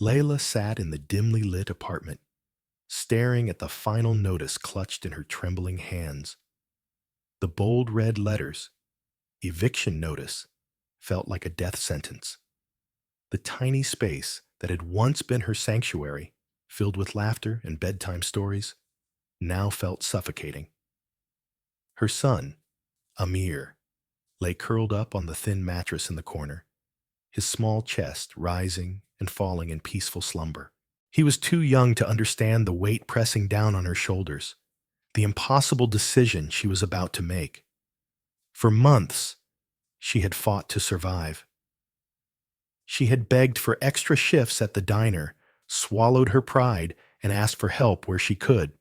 Layla sat in the dimly lit apartment, staring at the final notice clutched in her trembling hands. The bold red letters, eviction notice, felt like a death sentence. The tiny space that had once been her sanctuary, filled with laughter and bedtime stories, now felt suffocating. Her son, Amir, lay curled up on the thin mattress in the corner, his small chest rising and falling in peaceful slumber. He was too young to understand the weight pressing down on her shoulders, the impossible decision she was about to make. For months, she had fought to survive. She had begged for extra shifts at the diner, swallowed her pride, and asked for help where she could.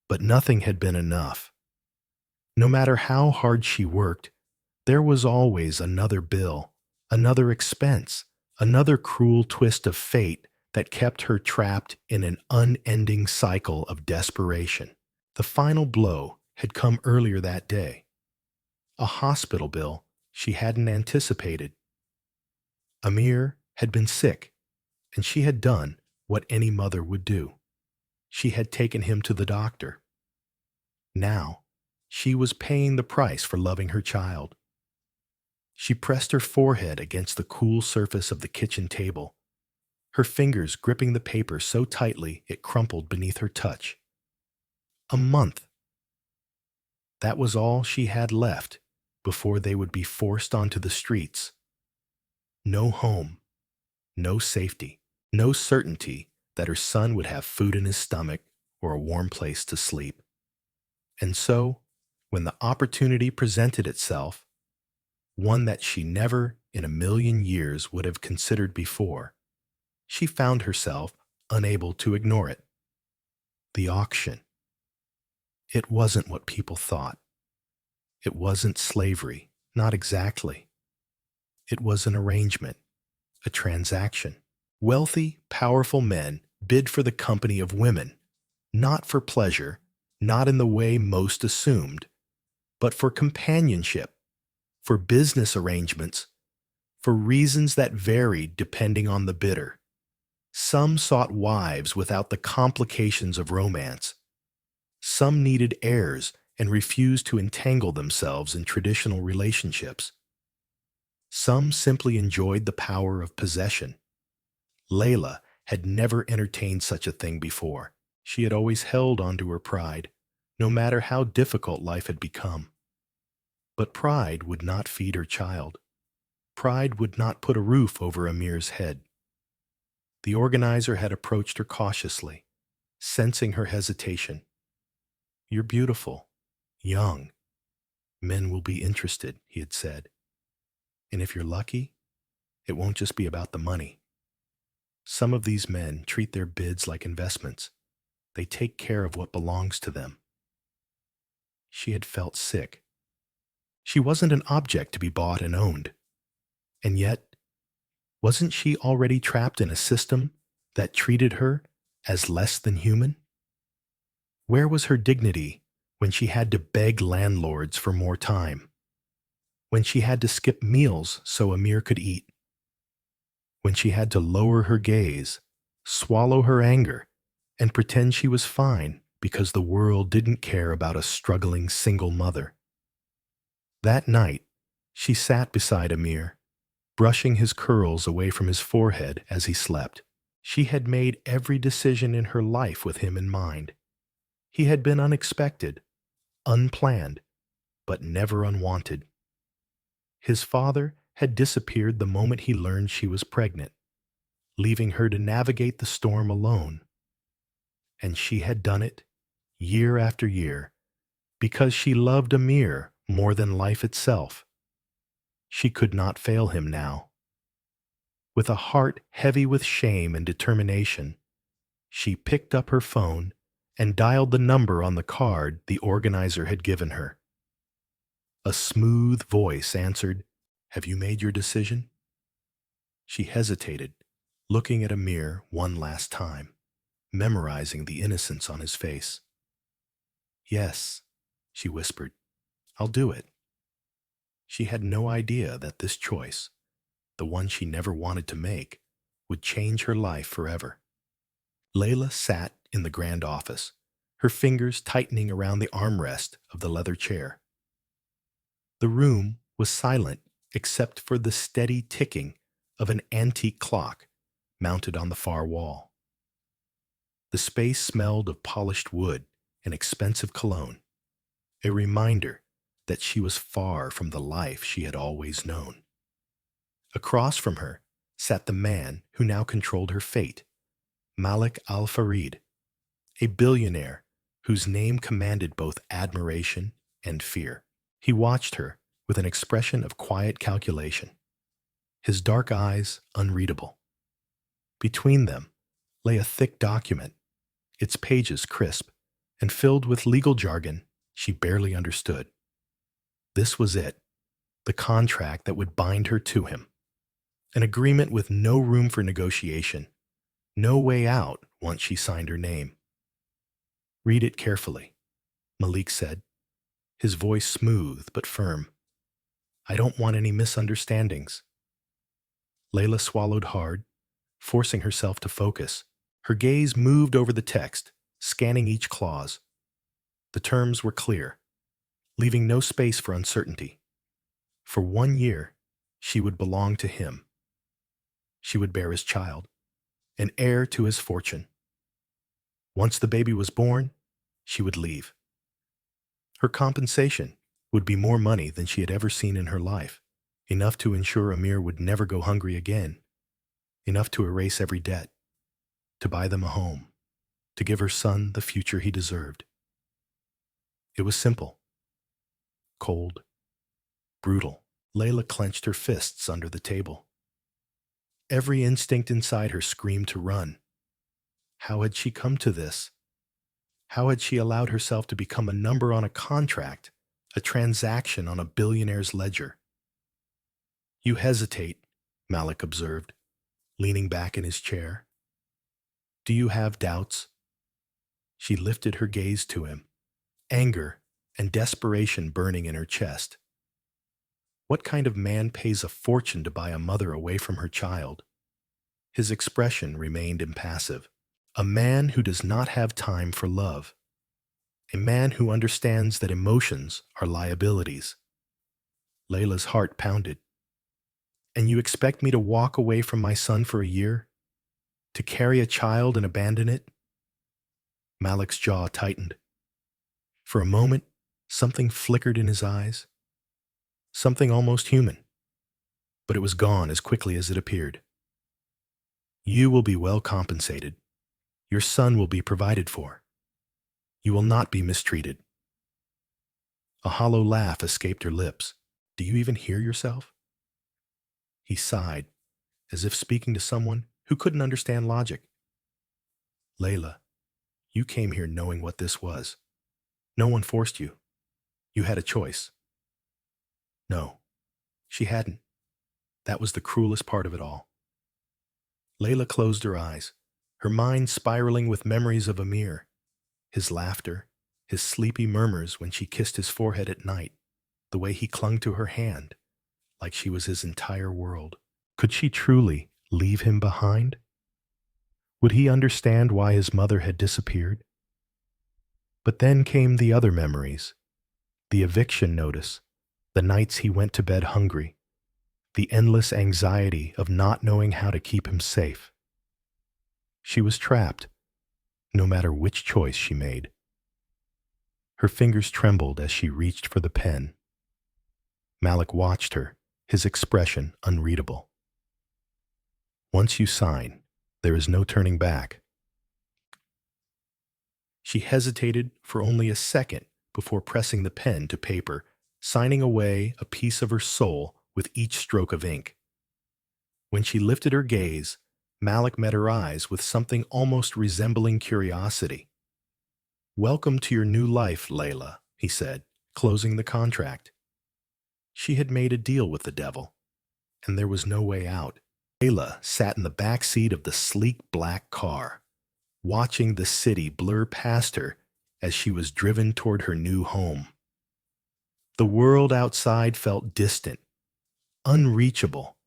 But nothing had been enough. No matter how hard she worked, there was always another bill, another expense, another cruel twist of fate that kept her trapped in an unending cycle of desperation. The final blow had come earlier that day, a hospital bill she hadn't anticipated. Amir had been sick, and she had done what any mother would do. She had taken him to the doctor. Now, she was paying the price for loving her child. She pressed her forehead against the cool surface of the kitchen table, her fingers gripping the paper so tightly it crumpled beneath her touch. A month. That was all she had left before they would be forced onto the streets. No home, no safety, no certainty that her son would have food in his stomach or a warm place to sleep. And so, when the opportunity presented itself, one that she never in a million years would have considered before, she found herself unable to ignore it. The auction. It wasn't what people thought. It wasn't slavery, not exactly. It was an arrangement, a transaction. Wealthy, powerful men bid for the company of women, not for pleasure, not in the way most assumed, but for companionship, for business arrangements, for reasons that varied depending on the bidder. Some sought wives without the complications of romance. Some needed heirs and refused to entangle themselves in traditional relationships. Some simply enjoyed the power of possession. Layla had never entertained such a thing before. She had always held onto her pride, no matter how difficult life had become. But pride would not feed her child. Pride would not put a roof over Amir's head. The organizer had approached her cautiously, sensing her hesitation. "You're beautiful, young. Men will be interested," he had said. "And if you're lucky, it won't just be about the money. Some of these men treat their bids like investments. They take care of what belongs to them." She had felt sick. She wasn't an object to be bought and owned. And yet, wasn't she already trapped in a system that treated her as less than human? Where was her dignity when she had to beg landlords for more time? When she had to skip meals so Amir could eat? When she had to lower her gaze, swallow her anger, and pretend she was fine because the world didn't care about a struggling single mother? That night, she sat beside Amir, brushing his curls away from his forehead as he slept. She had made every decision in her life with him in mind. He had been unexpected, unplanned, but never unwanted. His father had disappeared the moment he learned she was pregnant, leaving her to navigate the storm alone. And she had done it, year after year, because she loved Amir more than life itself. She could not fail him now. With a heart heavy with shame and determination, she picked up her phone and dialed the number on the card the organizer had given her. A smooth voice answered, "Have you made your decision?" She hesitated, looking at Amir one last time, memorizing the innocence on his face. "Yes," she whispered, "I'll do it." She had no idea that this choice, the one she never wanted to make, would change her life forever. Layla sat in the grand office, her fingers tightening around the armrest of the leather chair. The room was silent except for the steady ticking of an antique clock mounted on the far wall. The space smelled of polished wood and expensive cologne, a reminder that she was far from the life she had always known. Across from her sat the man who now controlled her fate, Malik Al-Farid, a billionaire whose name commanded both admiration and fear. He watched her with an expression of quiet calculation, his dark eyes unreadable. Between them lay a thick document, its pages crisp and filled with legal jargon she barely understood. This was it, the contract that would bind her to him. An agreement with no room for negotiation, no way out once she signed her name. "Read it carefully," Malik said, his voice smooth but firm. "I don't want any misunderstandings." Layla swallowed hard, forcing herself to focus. Her gaze moved over the text, scanning each clause. The terms were clear, leaving no space for uncertainty. For 1 year, she would belong to him. She would bear his child, an heir to his fortune. Once the baby was born, she would leave. Her compensation would be more money than she had ever seen in her life, enough to ensure Amir would never go hungry again, enough to erase every debt, to buy them a home, to give her son the future he deserved. It was simple, cold, brutal. Layla clenched her fists under the table. Every instinct inside her screamed to run. How had she come to this? How had she allowed herself to become a number on a contract, a transaction on a billionaire's ledger? "You hesitate," Malik observed, leaning back in his chair. "Do you have doubts?" She lifted her gaze to him, anger and desperation burning in her chest. What kind of man pays a fortune to buy a mother away from her child? His expression remained impassive. A man who does not have time for love. A man who understands that emotions are liabilities. Layla's heart pounded. "And you expect me to walk away from my son for a year? To carry a child and abandon it?" Malik's jaw tightened. For a moment, something flickered in his eyes. Something almost human. But it was gone as quickly as it appeared. "You will be well compensated. Your son will be provided for. You will not be mistreated." A hollow laugh escaped her lips. "Do you even hear yourself?" He sighed, as if speaking to someone who couldn't understand logic. "Layla, you came here knowing what this was. No one forced you. You had a choice." No, she hadn't. That was the cruelest part of it all. Layla closed her eyes, her mind spiraling with memories of Amir, his laughter, his sleepy murmurs when she kissed his forehead at night, the way he clung to her hand, like she was his entire world. Could she truly leave him behind? Would he understand why his mother had disappeared? But then came the other memories, the eviction notice, the nights he went to bed hungry, the endless anxiety of not knowing how to keep him safe. She was trapped, no matter which choice she made. Her fingers trembled as she reached for the pen. Malik watched her, his expression unreadable. "Once you sign, there is no turning back." She hesitated for only a second before pressing the pen to paper, signing away a piece of her soul with each stroke of ink. When she lifted her gaze, Malik met her eyes with something almost resembling curiosity. "Welcome to your new life, Layla," he said, closing the contract. She had made a deal with the devil, and there was no way out. Layla sat in the back seat of the sleek black car, watching the city blur past her as she was driven toward her new home. The world outside felt distant, unreachable,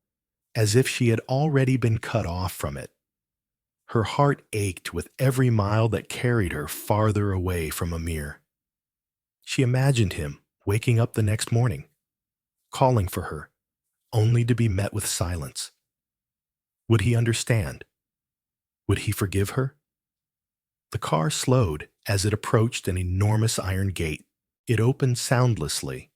as if she had already been cut off from it. Her heart ached with every mile that carried her farther away from Amir. She imagined him waking up the next morning, calling for her, only to be met with silence. Would he understand? Would he forgive her? The car slowed as it approached an enormous iron gate. It opened soundlessly,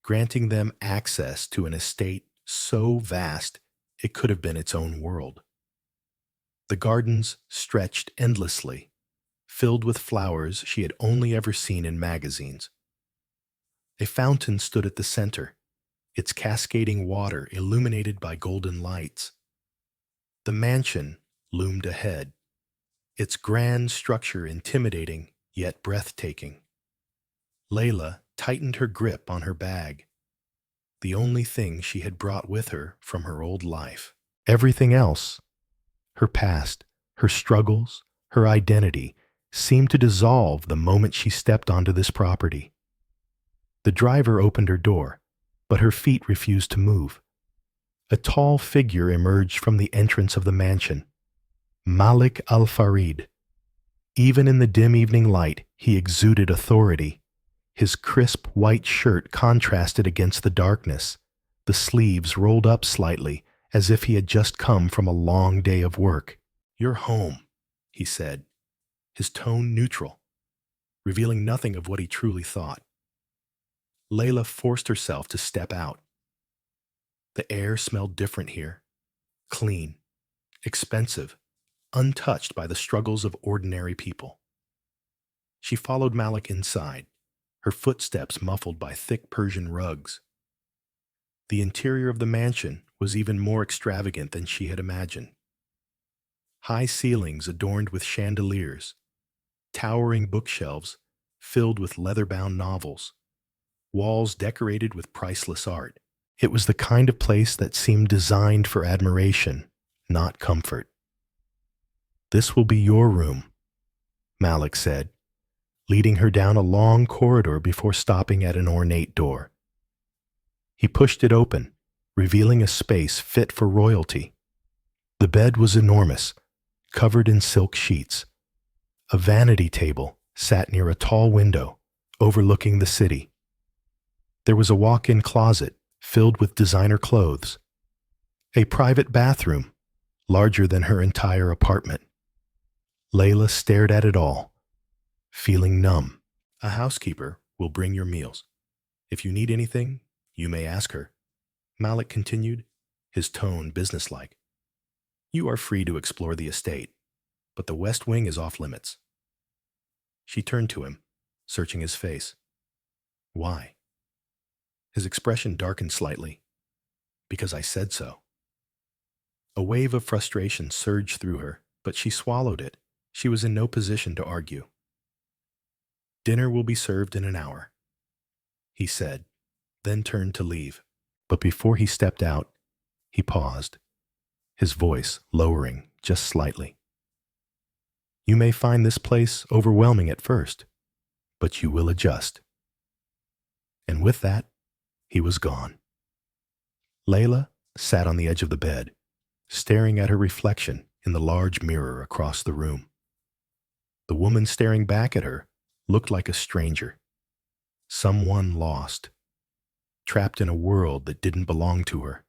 granting them access to an estate so vast it could have been its own world. The gardens stretched endlessly, filled with flowers she had only ever seen in magazines. A fountain stood at the center, its cascading water illuminated by golden lights. The mansion loomed ahead, its grand structure intimidating yet breathtaking. Layla tightened her grip on her bag, the only thing she had brought with her from her old life. Everything else, her past, her struggles, her identity, seemed to dissolve the moment she stepped onto this property. The driver opened her door, but her feet refused to move. A tall figure emerged from the entrance of the mansion. Malik al-Farid. Even in the dim evening light, he exuded authority. His crisp white shirt contrasted against the darkness, the sleeves rolled up slightly as if he had just come from a long day of work. "You're home," he said, his tone neutral, revealing nothing of what he truly thought. Layla forced herself to step out. The air smelled different here, clean, expensive, untouched by the struggles of ordinary people. She followed Malik inside, her footsteps muffled by thick Persian rugs. The interior of the mansion was even more extravagant than she had imagined. High ceilings adorned with chandeliers, towering bookshelves filled with leather-bound novels, walls decorated with priceless art. It was the kind of place that seemed designed for admiration, not comfort. "This will be your room," Malik said, leading her down a long corridor before stopping at an ornate door. He pushed it open, revealing a space fit for royalty. The bed was enormous, covered in silk sheets. A vanity table sat near a tall window, overlooking the city. There was a walk-in closet filled with designer clothes. A private bathroom, larger than her entire apartment. Layla stared at it all, feeling numb. "A housekeeper will bring your meals. If you need anything, you may ask her," Malik continued, his tone businesslike. "You are free to explore the estate, but the West Wing is off limits." She turned to him, searching his face. "Why?" His expression darkened slightly. "Because I said so." A wave of frustration surged through her, but she swallowed it. She was in no position to argue. "Dinner will be served in an hour," he said, then turned to leave. But before he stepped out, he paused, his voice lowering just slightly. "You may find this place overwhelming at first, but you will adjust." And with that, he was gone. Layla sat on the edge of the bed, staring at her reflection in the large mirror across the room. The woman staring back at her looked like a stranger, someone lost, trapped in a world that didn't belong to her.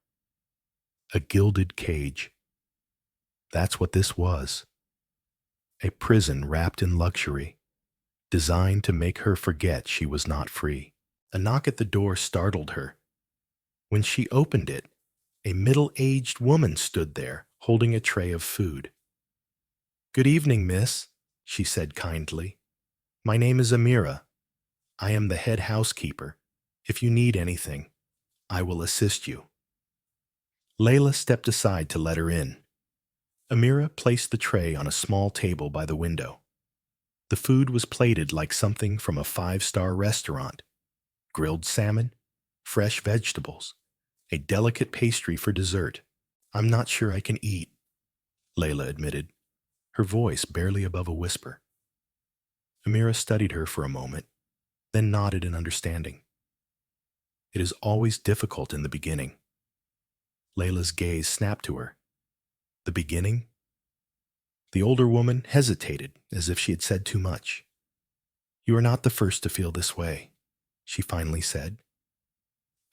A gilded cage. That's what this was. A prison wrapped in luxury, designed to make her forget she was not free. A knock at the door startled her. When she opened it, a middle-aged woman stood there, holding a tray of food. "Good evening, miss," she said kindly. "My name is Amira. I am the head housekeeper. If you need anything, I will assist you." Layla stepped aside to let her in. Amira placed the tray on a small table by the window. The food was plated like something from a five-star restaurant. Grilled salmon, fresh vegetables, a delicate pastry for dessert. "I'm not sure I can eat," Layla admitted, her voice barely above a whisper. Amira studied her for a moment, then nodded in understanding. "It is always difficult in the beginning." Layla's gaze snapped to her. The beginning? The older woman hesitated as if she had said too much. You are not the first to feel this way, she finally said.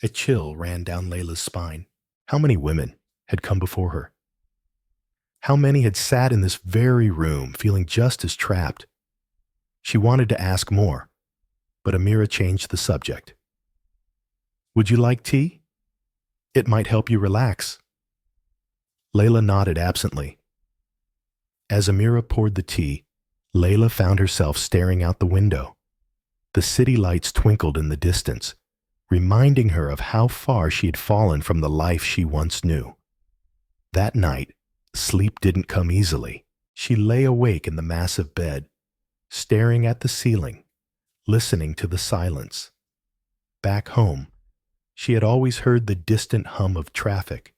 A chill ran down Layla's spine. How many women had come before her? How many had sat in this very room feeling just as trapped? She wanted to ask more, but Amira changed the subject. Would you like tea? It might help you relax. Layla nodded absently. As Amira poured the tea, Layla found herself staring out the window. The city lights twinkled in the distance, reminding her of how far she had fallen from the life she once knew. That night, sleep didn't come easily. She lay awake in the massive bed, staring at the ceiling, listening to the silence. Back home, she had always heard the distant hum of traffic,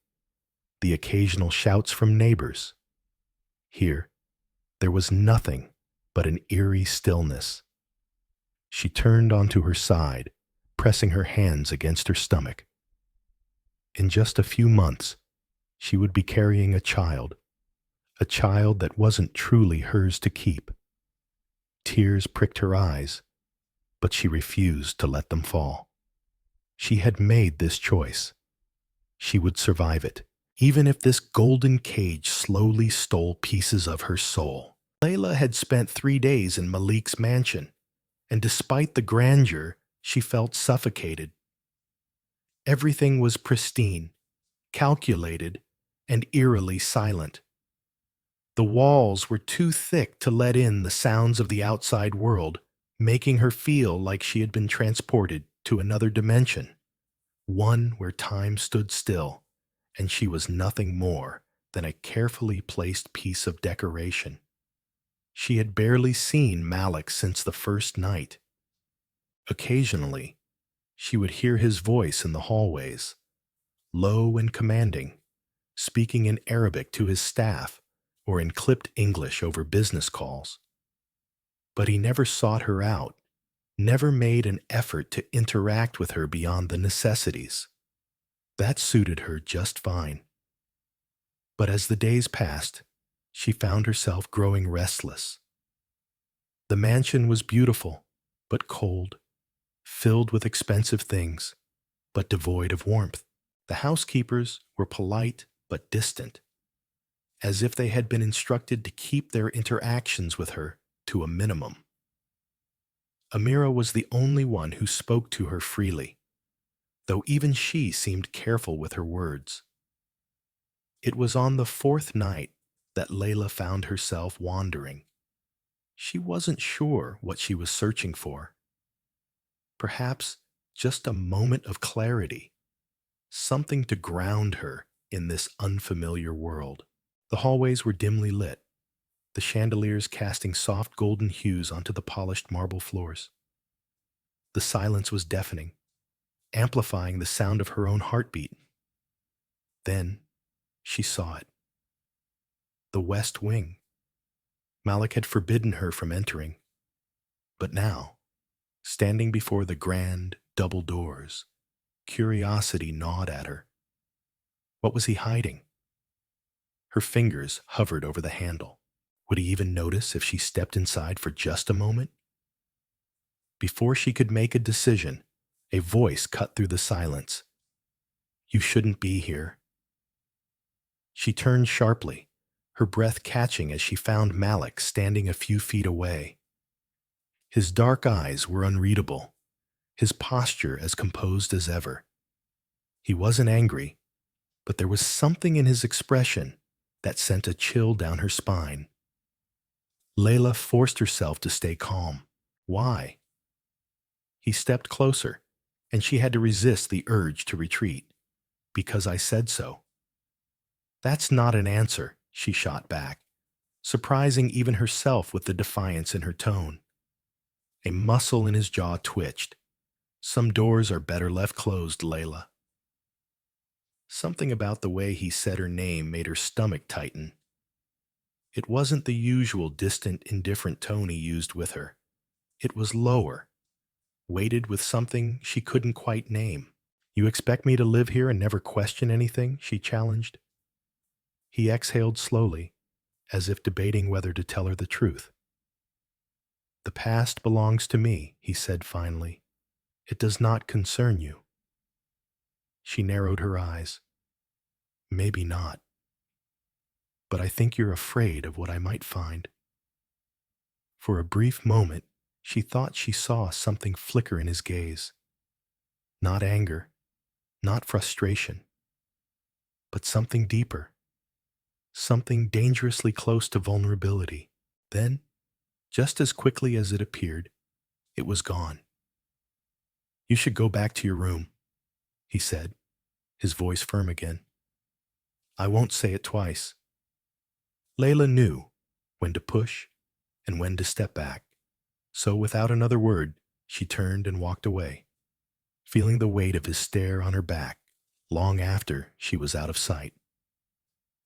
the occasional shouts from neighbors. Here, there was nothing but an eerie stillness. She turned onto her side, pressing her hands against her stomach. In just a few months, she would be carrying a child that wasn't truly hers to keep. Tears pricked her eyes, but she refused to let them fall. She had made this choice. She would survive it, even if this golden cage slowly stole pieces of her soul. Layla had spent 3 days in Malik's mansion, and despite the grandeur, she felt suffocated. Everything was pristine, calculated, and eerily silent. The walls were too thick to let in the sounds of the outside world, making her feel like she had been transported to another dimension, one where time stood still, and she was nothing more than a carefully placed piece of decoration. She had barely seen Malik since the first night. Occasionally, she would hear his voice in the hallways, low and commanding, speaking in Arabic to his staff or in clipped English over business calls. But he never sought her out, never made an effort to interact with her beyond the necessities. That suited her just fine. But as the days passed, she found herself growing restless. The mansion was beautiful, but cold, filled with expensive things, but devoid of warmth. The housekeepers were polite but distant, as if they had been instructed to keep their interactions with her to a minimum. Amira was the only one who spoke to her freely, though even she seemed careful with her words. It was on the 4th night that Layla found herself wandering. She wasn't sure what she was searching for. Perhaps just a moment of clarity, something to ground her in this unfamiliar world. The hallways were dimly lit, the chandeliers casting soft golden hues onto the polished marble floors. The silence was deafening, amplifying the sound of her own heartbeat. Then she saw it. The West Wing. Malik had forbidden her from entering, but now, standing before the grand, double doors, curiosity gnawed at her. What was he hiding? Her fingers hovered over the handle. Would he even notice if she stepped inside for just a moment? Before she could make a decision, a voice cut through the silence. You shouldn't be here. She turned sharply, her breath catching as she found Malik standing a few feet away. His dark eyes were unreadable, his posture as composed as ever. He wasn't angry, but there was something in his expression that sent a chill down her spine. Layla forced herself to stay calm. Why? He stepped closer, and she had to resist the urge to retreat. Because I said so. That's not an answer, she shot back, surprising even herself with the defiance in her tone. A muscle in his jaw twitched. Some doors are better left closed, Layla. Something about the way he said her name made her stomach tighten. It wasn't the usual distant, indifferent tone he used with her. It was lower, weighted with something she couldn't quite name. You expect me to live here and never question anything? She challenged. He exhaled slowly, as if debating whether to tell her the truth. The past belongs to me, he said finally. It does not concern you. She narrowed her eyes. Maybe not. But I think you're afraid of what I might find. For a brief moment, she thought she saw something flicker in his gaze. Not anger, not frustration, but something deeper, something dangerously close to vulnerability. Then, just as quickly as it appeared, it was gone. You should go back to your room, he said, his voice firm again. I won't say it twice. Layla knew when to push and when to step back, so without another word, she turned and walked away, feeling the weight of his stare on her back long after she was out of sight.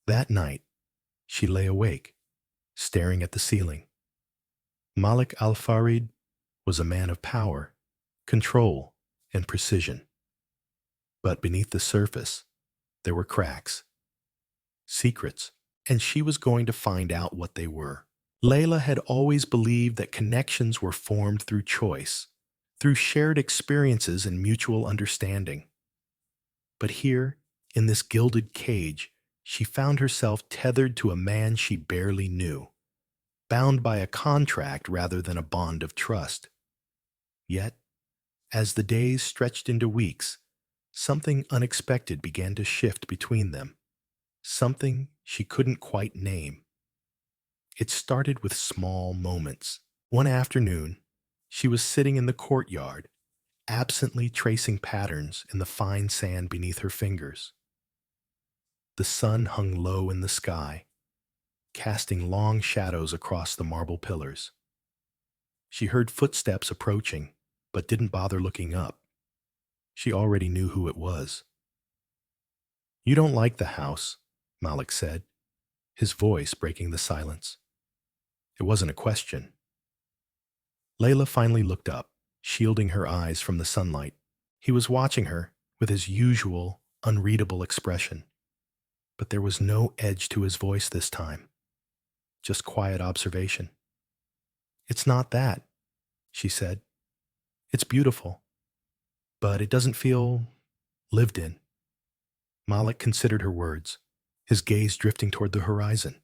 That night, she lay awake, staring at the ceiling. Malik Al-Farid was a man of power, control, and precision. But beneath the surface, there were cracks, secrets, and she was going to find out what they were. Layla had always believed that connections were formed through choice, through shared experiences and mutual understanding. But here, in this gilded cage, she found herself tethered to a man she barely knew, bound by a contract rather than a bond of trust. Yet, as the days stretched into weeks, something unexpected began to shift between them, something she couldn't quite name. It started with small moments. One afternoon, she was sitting in the courtyard, absently tracing patterns in the fine sand beneath her fingers. The sun hung low in the sky, casting long shadows across the marble pillars. She heard footsteps approaching, but didn't bother looking up. She already knew who it was. You don't like the house, Malik said, his voice breaking the silence. It wasn't a question. Layla finally looked up, shielding her eyes from the sunlight. He was watching her with his usual, unreadable expression. But there was no edge to his voice this time, just quiet observation. It's not that, she said. It's beautiful, but it doesn't feel lived in. Malik considered her words, his gaze drifting toward the horizon.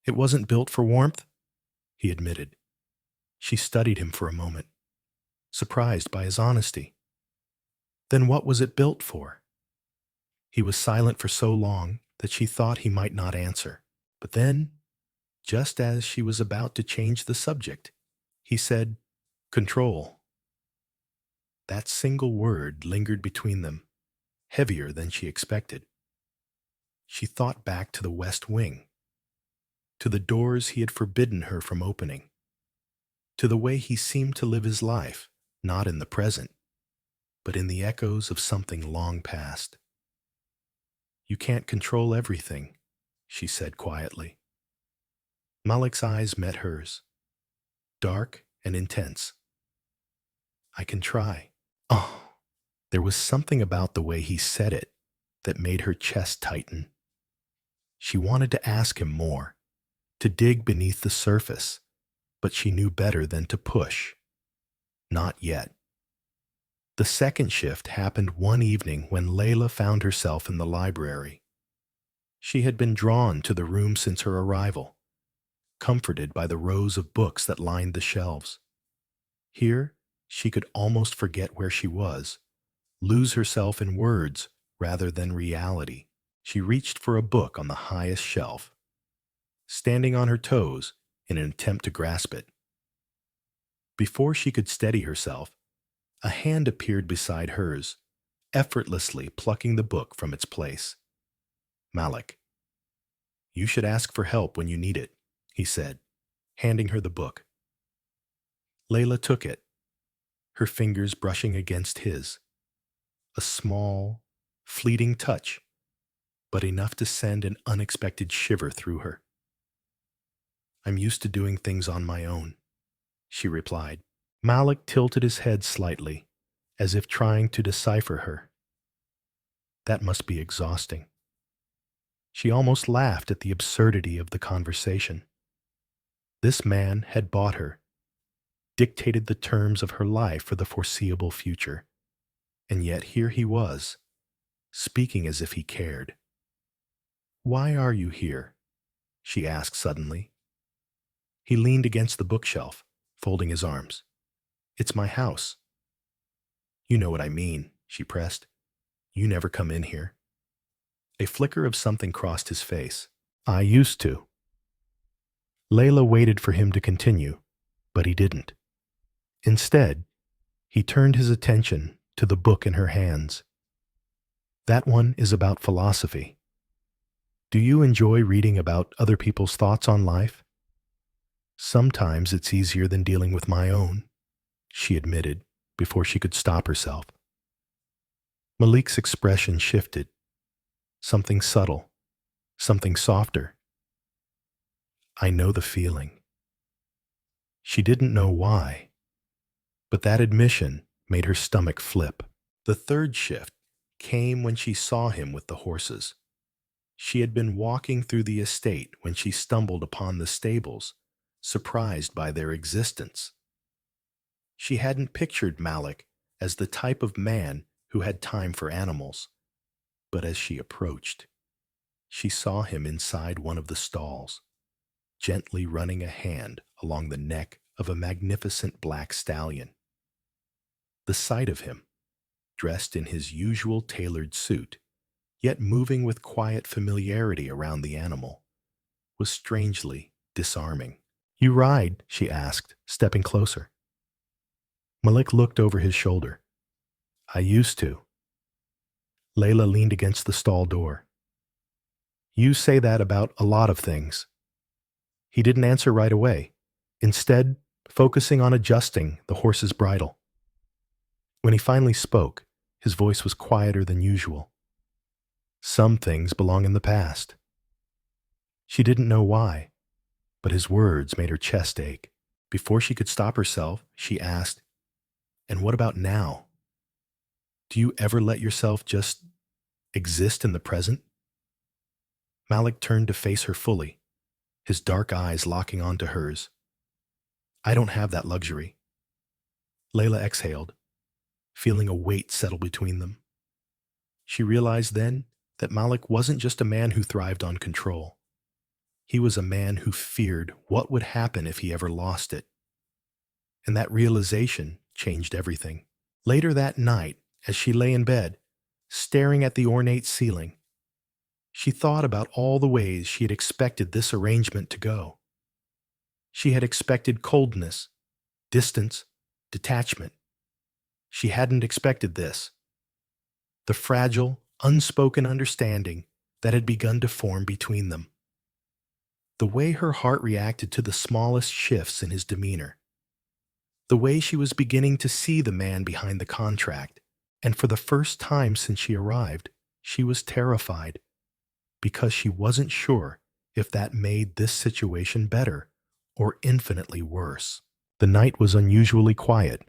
It wasn't built for warmth, he admitted. She studied him for a moment, surprised by his honesty. Then what was it built for? He was silent for so long that she thought he might not answer. But then, just as she was about to change the subject, he said, control. That single word lingered between them, heavier than she expected. She thought back to the West Wing, to the doors he had forbidden her from opening, to the way he seemed to live his life, not in the present, but in the echoes of something long past. You can't control everything, she said quietly. Malik's eyes met hers, dark and intense. I can try. Oh, there was something about the way he said it that made her chest tighten. She wanted to ask him more, to dig beneath the surface, but she knew better than to push. Not yet. The second shift happened one evening when Layla found herself in the library. She had been drawn to the room since her arrival, comforted by the rows of books that lined the shelves. Here, she could almost forget where she was, lose herself in words rather than reality. She reached for a book on the highest shelf, standing on her toes in an attempt to grasp it. Before she could steady herself, a hand appeared beside hers, effortlessly plucking the book from its place. Malik. You should ask for help when you need it, he said, handing her the book. Layla took it, her fingers brushing against his. A small, fleeting touch, but enough to send an unexpected shiver through her. I'm used to doing things on my own, she replied. Malik tilted his head slightly, as if trying to decipher her. That must be exhausting. She almost laughed at the absurdity of the conversation. This man had bought her, dictated the terms of her life for the foreseeable future, and yet here he was, speaking as if he cared. "Why are you here?" she asked suddenly. He leaned against the bookshelf, folding his arms. "It's my house." "You know what I mean," she pressed. "You never come in here." A flicker of something crossed his face. "I used to." Layla waited for him to continue, but he didn't. Instead, he turned his attention to the book in her hands. "That one is about philosophy. Do you enjoy reading about other people's thoughts on life?" "Sometimes it's easier than dealing with my own," she admitted before she could stop herself. Malik's expression shifted. Something subtle, something softer. "I know the feeling." She didn't know why, but that admission made her stomach flip. The third shift came when she saw him with the horses. She had been walking through the estate when she stumbled upon the stables, surprised by their existence. She hadn't pictured Malik as the type of man who had time for animals, but as she approached, she saw him inside one of the stalls, gently running a hand along the neck of a magnificent black stallion. The sight of him, dressed in his usual tailored suit, yet moving with quiet familiarity around the animal, was strangely disarming. "You ride?" she asked, stepping closer. Malik looked over his shoulder. "I used to." Layla leaned against the stall door. "You say that about a lot of things." He didn't answer right away, instead focusing on adjusting the horse's bridle. When he finally spoke, his voice was quieter than usual. "Some things belong in the past." She didn't know why, but his words made her chest ache. Before she could stop herself, she asked, "And what about now? Do you ever let yourself just exist in the present?" Malik turned to face her fully, his dark eyes locking onto hers. "I don't have that luxury." Layla exhaled, feeling a weight settle between them. She realized then that Malik wasn't just a man who thrived on control. He was a man who feared what would happen if he ever lost it. And that realization changed everything. Later that night, as she lay in bed, staring at the ornate ceiling, she thought about all the ways she had expected this arrangement to go. She had expected coldness, distance, detachment. She hadn't expected this. The fragile, unspoken understanding that had begun to form between them. The way her heart reacted to the smallest shifts in his demeanor. The way she was beginning to see the man behind the contract. And for the first time since she arrived, she was terrified, because she wasn't sure if that made this situation better or infinitely worse. The night was unusually quiet.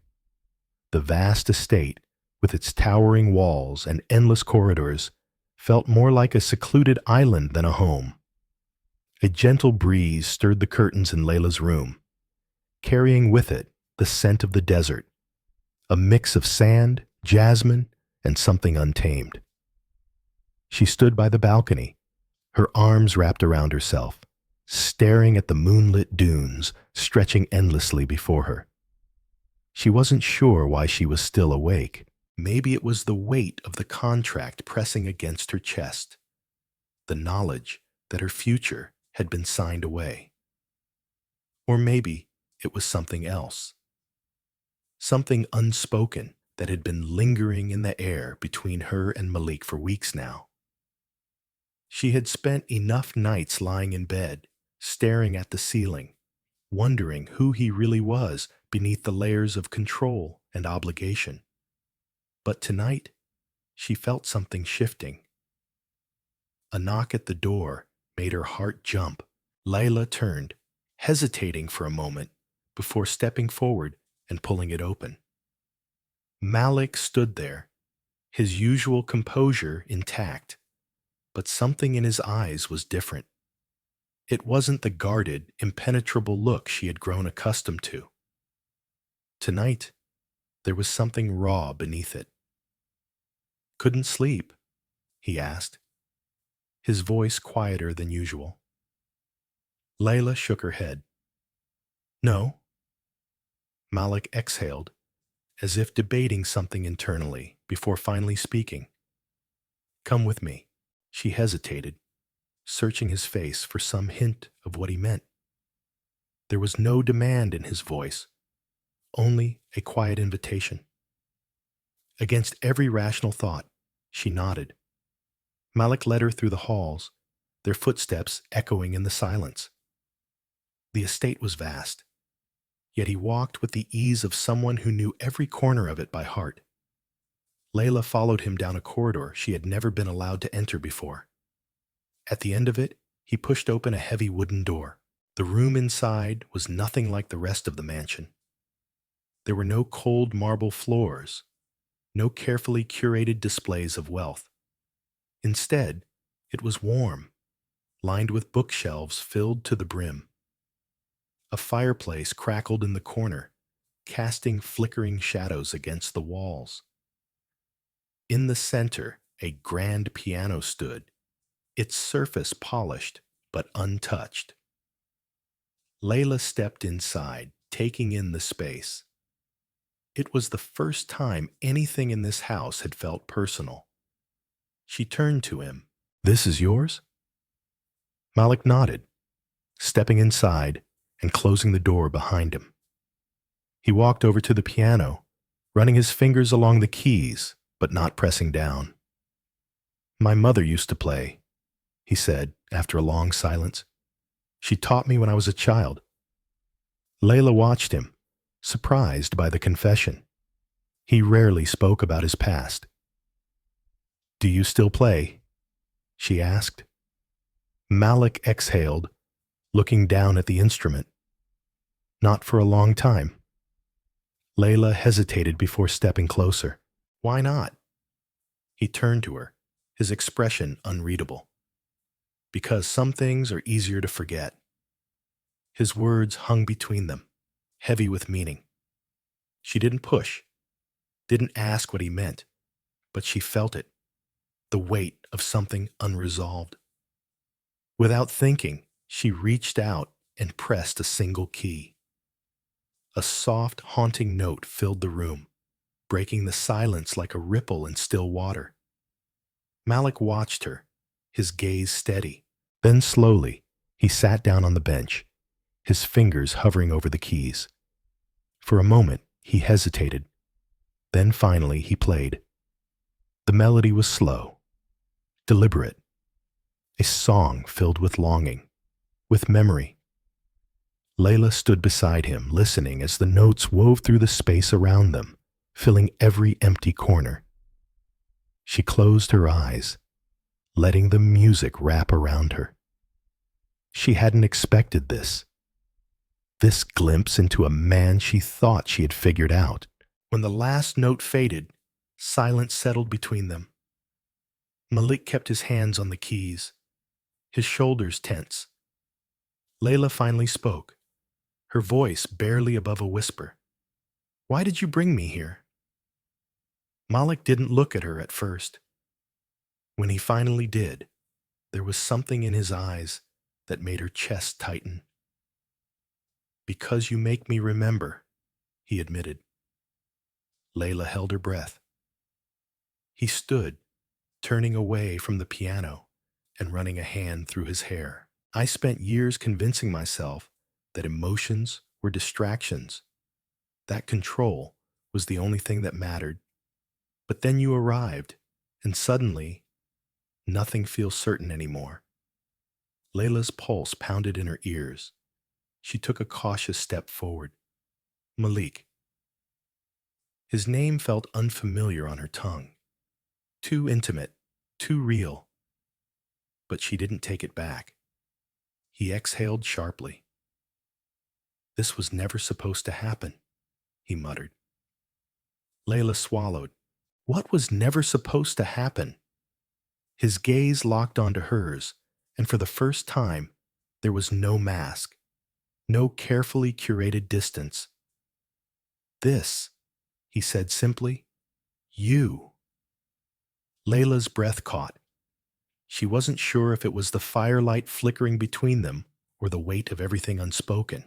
The vast estate, with its towering walls and endless corridors, felt more like a secluded island than a home. A gentle breeze stirred the curtains in Layla's room, carrying with it the scent of the desert, a mix of sand, jasmine, and something untamed. She stood by the balcony, her arms wrapped around herself, staring at the moonlit dunes stretching endlessly before her. She wasn't sure why she was still awake. Maybe it was the weight of the contract pressing against her chest, the knowledge that her future had been signed away. Or maybe it was something else, something unspoken that had been lingering in the air between her and Malik for weeks now. She had spent enough nights lying in bed, staring at the ceiling, wondering who he really was beneath the layers of control and obligation. But tonight, she felt something shifting. A knock at the door made her heart jump. Layla turned, hesitating for a moment before stepping forward and pulling it open. Malik stood there, his usual composure intact, but something in his eyes was different. It wasn't the guarded, impenetrable look she had grown accustomed to. Tonight, there was something raw beneath it. "Couldn't sleep?" he asked, his voice quieter than usual. Layla shook her head. "No." Malik exhaled, as if debating something internally, before finally speaking. "Come with me." She hesitated, searching his face for some hint of what he meant. There was no demand in his voice, only a quiet invitation. Against every rational thought, she nodded. Malik led her through the halls, their footsteps echoing in the silence. The estate was vast, yet he walked with the ease of someone who knew every corner of it by heart. Layla followed him down a corridor she had never been allowed to enter before. At the end of it, he pushed open a heavy wooden door. The room inside was nothing like the rest of the mansion. There were no cold marble floors, no carefully curated displays of wealth. Instead, it was warm, lined with bookshelves filled to the brim. A fireplace crackled in the corner, casting flickering shadows against the walls. In the center, a grand piano stood, its surface polished but untouched. Layla stepped inside, taking in the space. It was the first time anything in this house had felt personal. She turned to him. "This is yours?" Malik nodded, stepping inside and closing the door behind him. He walked over to the piano, running his fingers along the keys, but not pressing down. "My mother used to play," he said after a long silence. "She taught me when I was a child." Layla watched him, surprised by the confession. He rarely spoke about his past. "Do you still play?" she asked. Malik exhaled, looking down at the instrument. "Not for a long time." Layla hesitated before stepping closer. "Why not?" He turned to her, his expression unreadable. "Because some things are easier to forget." His words hung between them, heavy with meaning. She didn't push, didn't ask what he meant, but she felt it, the weight of something unresolved. Without thinking, she reached out and pressed a single key. A soft, haunting note filled the room, breaking the silence like a ripple in still water. Malik watched her, his gaze steady. Then slowly, he sat down on the bench, his fingers hovering over the keys. For a moment, he hesitated. Then finally, he played. The melody was slow, deliberate, a song filled with longing, with memory. Layla stood beside him, listening as the notes wove through the space around them, filling every empty corner. She closed her eyes, letting the music wrap around her. She hadn't expected this glimpse into a man she thought she had figured out. When the last note faded, silence settled between them. Malik kept his hands on the keys, his shoulders tense. Layla finally spoke, her voice barely above a whisper. "Why did you bring me here?" Malik didn't look at her at first. When he finally did, there was something in his eyes that made her chest tighten. "Because you make me remember," he admitted. Layla held her breath. He stood, turning away from the piano and running a hand through his hair. "I spent years convincing myself that emotions were distractions, that control was the only thing that mattered. But then you arrived, and suddenly, nothing feels certain anymore." Layla's pulse pounded in her ears. She took a cautious step forward. "Malik." His name felt unfamiliar on her tongue. Too intimate, too real. But she didn't take it back. He exhaled sharply. "This was never supposed to happen," he muttered. Layla swallowed. What was never supposed to happen? His gaze locked onto hers, and for the first time, there was no mask, no carefully curated distance. This, he said simply, you. Layla's breath caught. She wasn't sure if it was the firelight flickering between them or the weight of everything unspoken.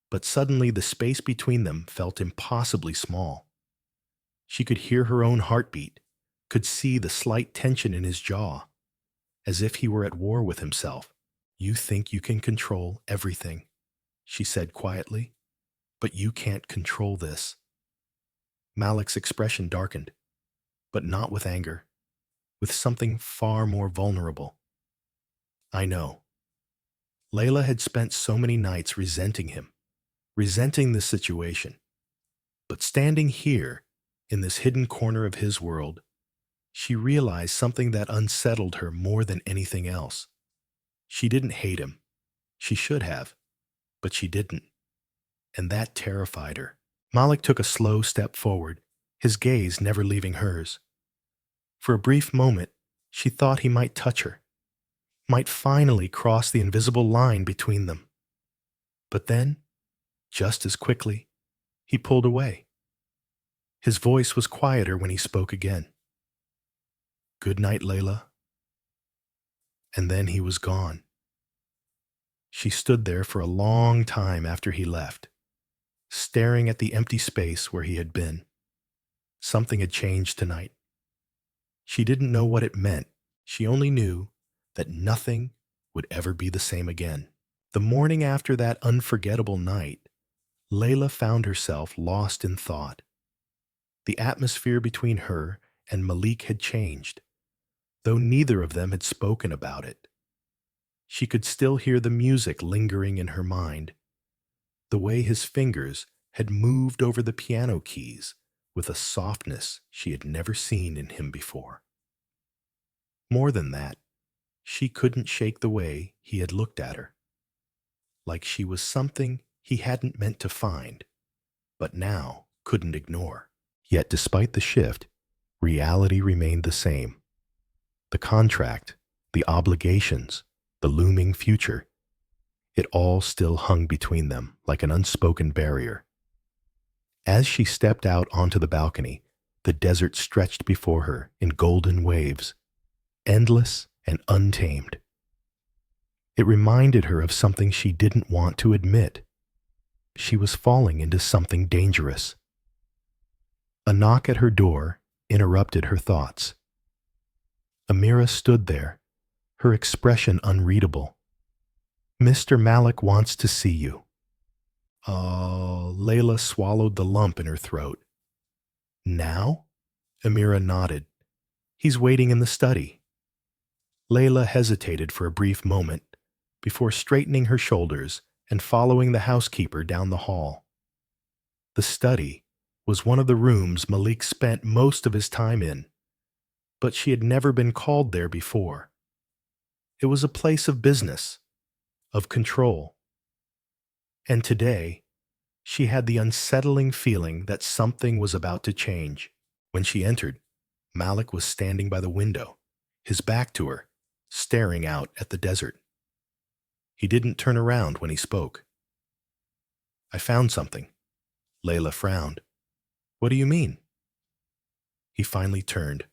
But suddenly the space between them felt impossibly small. She could hear her own heartbeat, could see the slight tension in his jaw, as if he were at war with himself. You think you can control everything, she said quietly, but you can't control this. Malik's expression darkened, but not with anger, with something far more vulnerable. I know. Layla had spent so many nights resenting him, resenting the situation. But standing here, in this hidden corner of his world, she realized something that unsettled her more than anything else. She didn't hate him. She should have, but she didn't. And that terrified her. Malik took a slow step forward, his gaze never leaving hers. For a brief moment, she thought he might touch her, might finally cross the invisible line between them. But then, just as quickly, he pulled away. His voice was quieter when he spoke again. Good night, Layla. And then he was gone. She stood there for a long time after he left, staring at the empty space where he had been. Something had changed tonight. She didn't know what it meant. She only knew that nothing would ever be the same again. The morning after that unforgettable night, Layla found herself lost in thought. The atmosphere between her and Malik had changed, though neither of them had spoken about it. She could still hear the music lingering in her mind, the way his fingers had moved over the piano keys with a softness she had never seen in him before. More than that, she couldn't shake the way he had looked at her, like she was something he hadn't meant to find, but now couldn't ignore. Yet despite the shift, reality remained the same. The contract, the obligations, the looming future, it all still hung between them like an unspoken barrier. As she stepped out onto the balcony, the desert stretched before her in golden waves, endless and untamed. It reminded her of something she didn't want to admit. She was falling into something dangerous. A knock at her door interrupted her thoughts. Amira stood there, her expression unreadable. Mr. Malik wants to see you. Oh, Layla swallowed the lump in her throat. Now? Amira nodded. He's waiting in the study. Layla hesitated for a brief moment before straightening her shoulders and following the housekeeper down the hall. The study was one of the rooms Malik spent most of his time in, but she had never been called there before. It was a place of business, of control. And today, she had the unsettling feeling that something was about to change. When she entered, Malik was standing by the window, his back to her, staring out at the desert. He didn't turn around when he spoke. I found something. Layla frowned. What do you mean? He finally turned,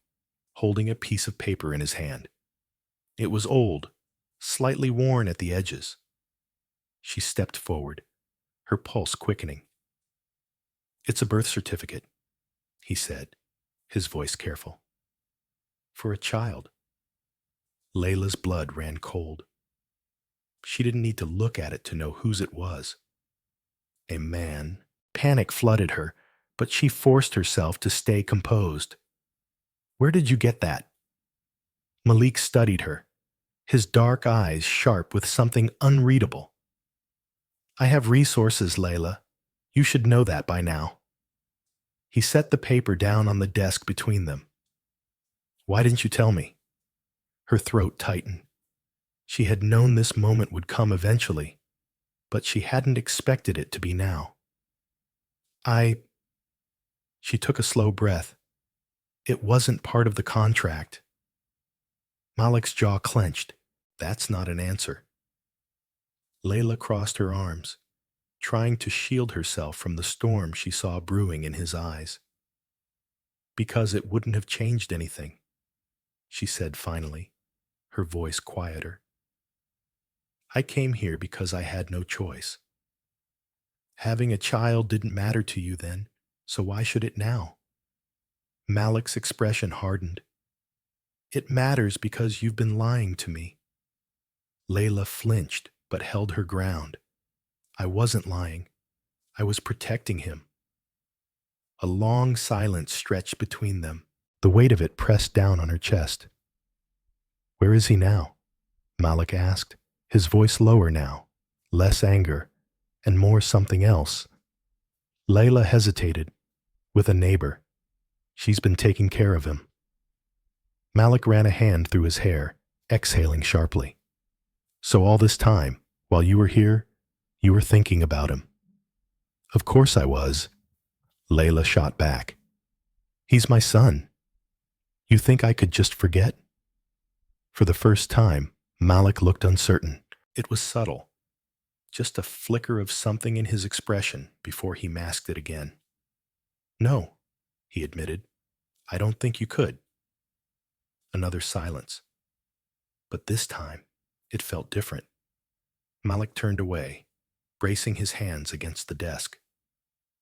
holding a piece of paper in his hand. It was old, slightly worn at the edges. She stepped forward, her pulse quickening. It's a birth certificate, he said, his voice careful. For a child. Layla's blood ran cold. She didn't need to look at it to know whose it was. A man. Panic flooded her, but she forced herself to stay composed. Where did you get that? Malik studied her, his dark eyes sharp with something unreadable. I have resources, Layla. You should know that by now. He set the paper down on the desk between them. Why didn't you tell me? Her throat tightened. She had known this moment would come eventually, but she hadn't expected it to be now. She took a slow breath. It wasn't part of the contract. Malik's jaw clenched. That's not an answer. Layla crossed her arms, trying to shield herself from the storm she saw brewing in his eyes. Because it wouldn't have changed anything, she said finally, her voice quieter. I came here because I had no choice. Having a child didn't matter to you then, so why should it now? Malik's expression hardened. It matters because you've been lying to me. Layla flinched but held her ground. I wasn't lying. I was protecting him. A long silence stretched between them. The weight of it pressed down on her chest. Where is he now? Malik asked, his voice lower now, less anger, and more something else. Layla hesitated. With a neighbor. She's been taking care of him. Malik ran a hand through his hair, exhaling sharply. So all this time, while you were here, you were thinking about him. Of course I was. Layla shot back. He's my son. You think I could just forget? For the first time, Malik looked uncertain. It was subtle. Just a flicker of something in his expression before he masked it again. No, he admitted. I don't think you could. Another silence. But this time, it felt different. Malik turned away, bracing his hands against the desk.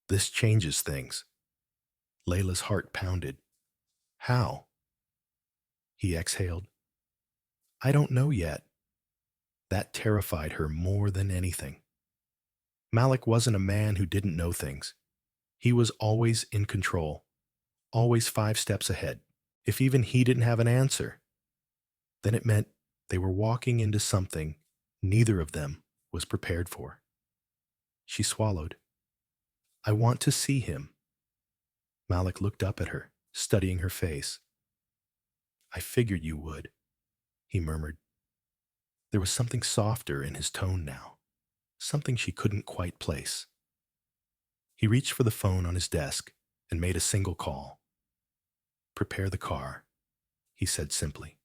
This changes things. Layla's heart pounded. How? He exhaled. I don't know yet. That terrified her more than anything. Malik wasn't a man who didn't know things. He was always in control, always 5 steps ahead. If even he didn't have an answer, then it meant they were walking into something neither of them was prepared for. She swallowed. I want to see him. Malik looked up at her, studying her face. I figured you would, he murmured. There was something softer in his tone now, something she couldn't quite place. He reached for the phone on his desk and made a single call. Prepare the car, he said simply.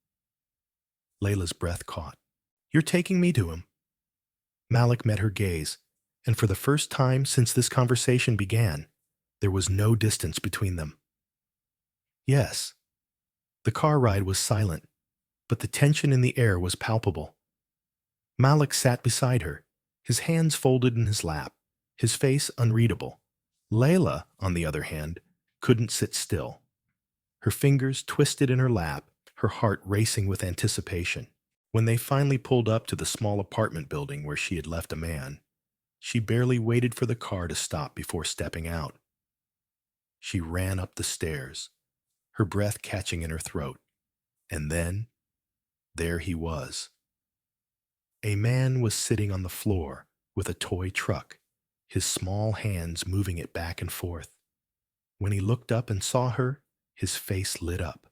Layla's breath caught. You're taking me to him. Malik met her gaze, and for the first time since this conversation began, there was no distance between them. Yes. The car ride was silent, but the tension in the air was palpable. Malik sat beside her, his hands folded in his lap, his face unreadable. Layla, on the other hand, couldn't sit still. Her fingers twisted in her lap, her heart racing with anticipation. When they finally pulled up to the small apartment building where she had left a man, she barely waited for the car to stop before stepping out. She ran up the stairs, her breath catching in her throat. And then, there he was. A man was sitting on the floor with a toy truck, his small hands moving it back and forth. When he looked up and saw her, his face lit up.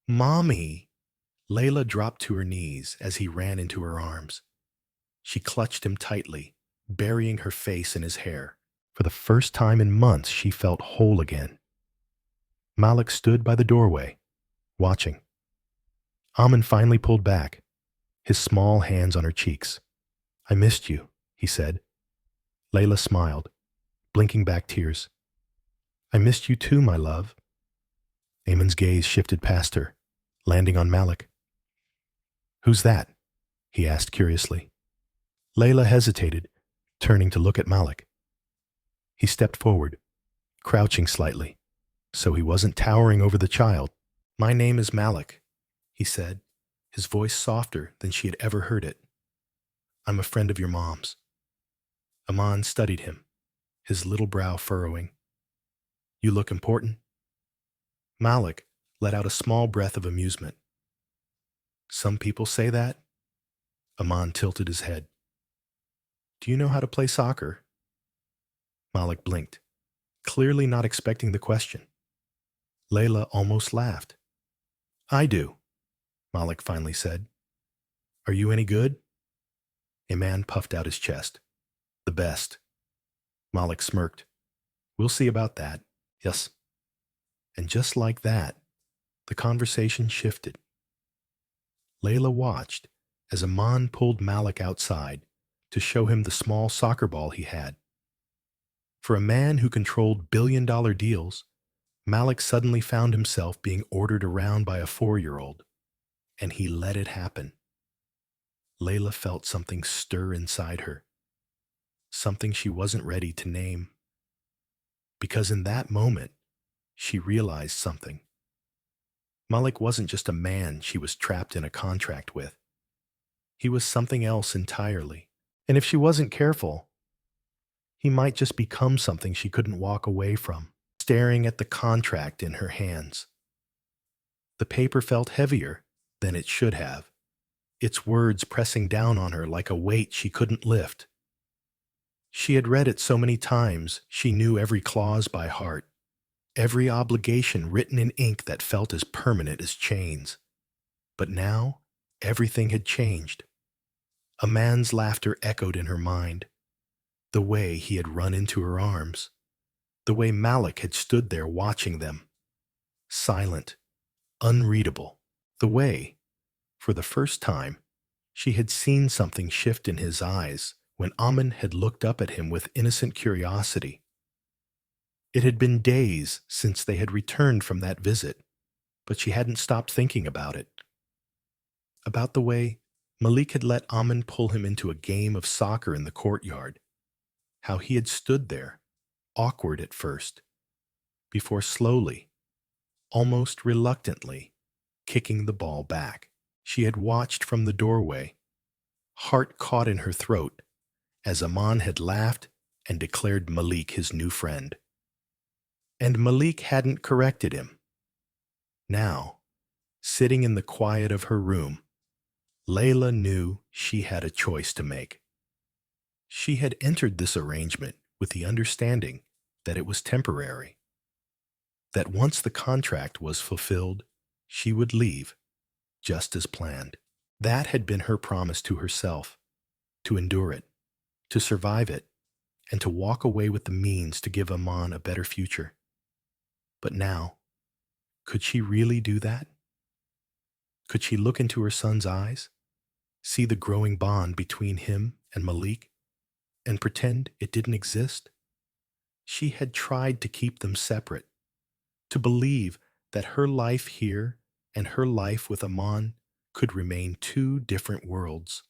Mommy! Layla dropped to her knees as he ran into her arms. She clutched him tightly, burying her face in his hair. For the first time in months, she felt whole again. Malik stood by the doorway, watching. Amin finally pulled back, his small hands on her cheeks. I missed you, he said. Layla smiled, blinking back tears. I missed you too, my love. Amin's gaze shifted past her, landing on Malik. Who's that? He asked curiously. Layla hesitated, turning to look at Malik. He stepped forward, crouching slightly, so he wasn't towering over the child. My name is Malik, he said, his voice softer than she had ever heard it. I'm a friend of your mom's. Aman studied him, his little brow furrowing. You look important. Malik let out a small breath of amusement. Some people say that. Aman tilted his head. Do you know how to play soccer? Malik blinked, clearly not expecting the question. Layla almost laughed. I do, Malik finally said. Are you any good? A man puffed out his chest. The best. Malik smirked. We'll see about that. Yes. And just like that, the conversation shifted. Layla watched as Aman pulled Malik outside to show him the small soccer ball he had. For a man who controlled billion-dollar deals, Malik suddenly found himself being ordered around by a 4-year-old, and he let it happen. Layla felt something stir inside her, something she wasn't ready to name. Because in that moment, she realized something. Malik wasn't just a man she was trapped in a contract with. He was something else entirely. And if she wasn't careful, he might just become something she couldn't walk away from. Staring at the contract in her hands, the paper felt heavier than it should have, its words pressing down on her like a weight she couldn't lift. She had read it so many times, she knew every clause by heart, every obligation written in ink that felt as permanent as chains. But now, everything had changed. A man's laughter echoed in her mind, the way he had run into her arms, the way Malik had stood there watching them, silent, unreadable, the way, for the first time, she had seen something shift in his eyes when Aman had looked up at him with innocent curiosity. It had been days since they had returned from that visit, but she hadn't stopped thinking about it. About the way Malik had let Aman pull him into a game of soccer in the courtyard, how he had stood there, awkward at first, before slowly, almost reluctantly, kicking the ball back. She had watched from the doorway, heart caught in her throat, as Aman had laughed and declared Malik his new friend. And Malik hadn't corrected him. Now, sitting in the quiet of her room, Layla knew she had a choice to make. She had entered this arrangement with the understanding that it was temporary, that once the contract was fulfilled, she would leave, just as planned. That had been her promise to herself, to endure it, to survive it, and to walk away with the means to give Aman a better future. But now, could she really do that? Could she look into her son's eyes, see the growing bond between him and Malik, and pretend it didn't exist? She had tried to keep them separate, to believe that her life here and her life with Aman could remain two different worlds.